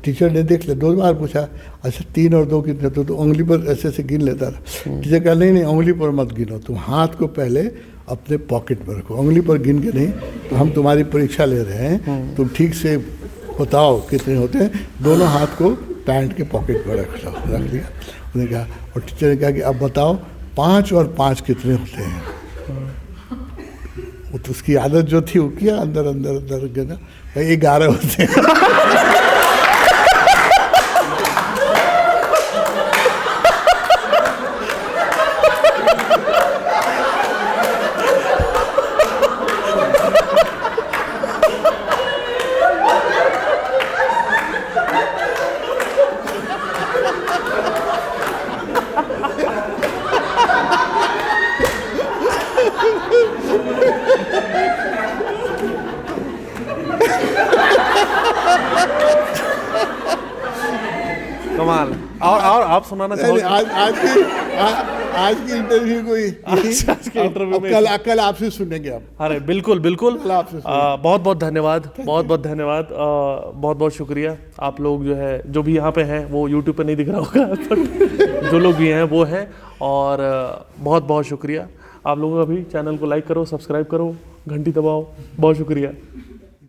[SPEAKER 2] टीचर ने देख लिया, 2 बार पूछा, अच्छा 3 और 2 कितने, तो उंगली पर ऐसे ऐसे गिन लेता था। टीचर कहा नहीं उंगली पर मत गिनो, तुम हाथ को पहले अपने पॉकेट में रखो, उंगली पर गिन के नहीं, तो हम तुम्हारी परीक्षा ले रहे हैं, तुम ठीक से बताओ कितने होते हैं। दोनों हाथ को पैंट के पॉकेट में रख लिया। उन्होंने कहा, और टीचर ने कहा कि अब बताओ 5 और 5 कितने होते हैं। वो तो उसकी आदत जो थी वो किया, अंदर अंदर अंदर गया, 11 होते हैं।
[SPEAKER 1] कमाल। और आप सुनाना चाहोगे?
[SPEAKER 2] आज की इंटरव्यू कोई
[SPEAKER 1] आज के इंटरव्यू में
[SPEAKER 2] कल आपसे सुनेंगे आप।
[SPEAKER 1] अरे बिल्कुल बिल्कुल।
[SPEAKER 2] कल आपसे सुनेंगे।
[SPEAKER 1] बहुत बहुत धन्यवाद, बहुत बहुत धन्यवाद, बहुत बहुत शुक्रिया। आप लोग जो है, जो भी यहाँ पे हैं, वो यूट्यूब पे नहीं दिख रहा होगा बट जो लोग भी हैं वो हैं, और बहुत बहुत शुक्रिया। आप लोगों का भी चैनल को लाइक करो, सब्सक्राइब करो, घंटी दबाओ। बहुत शुक्रिया।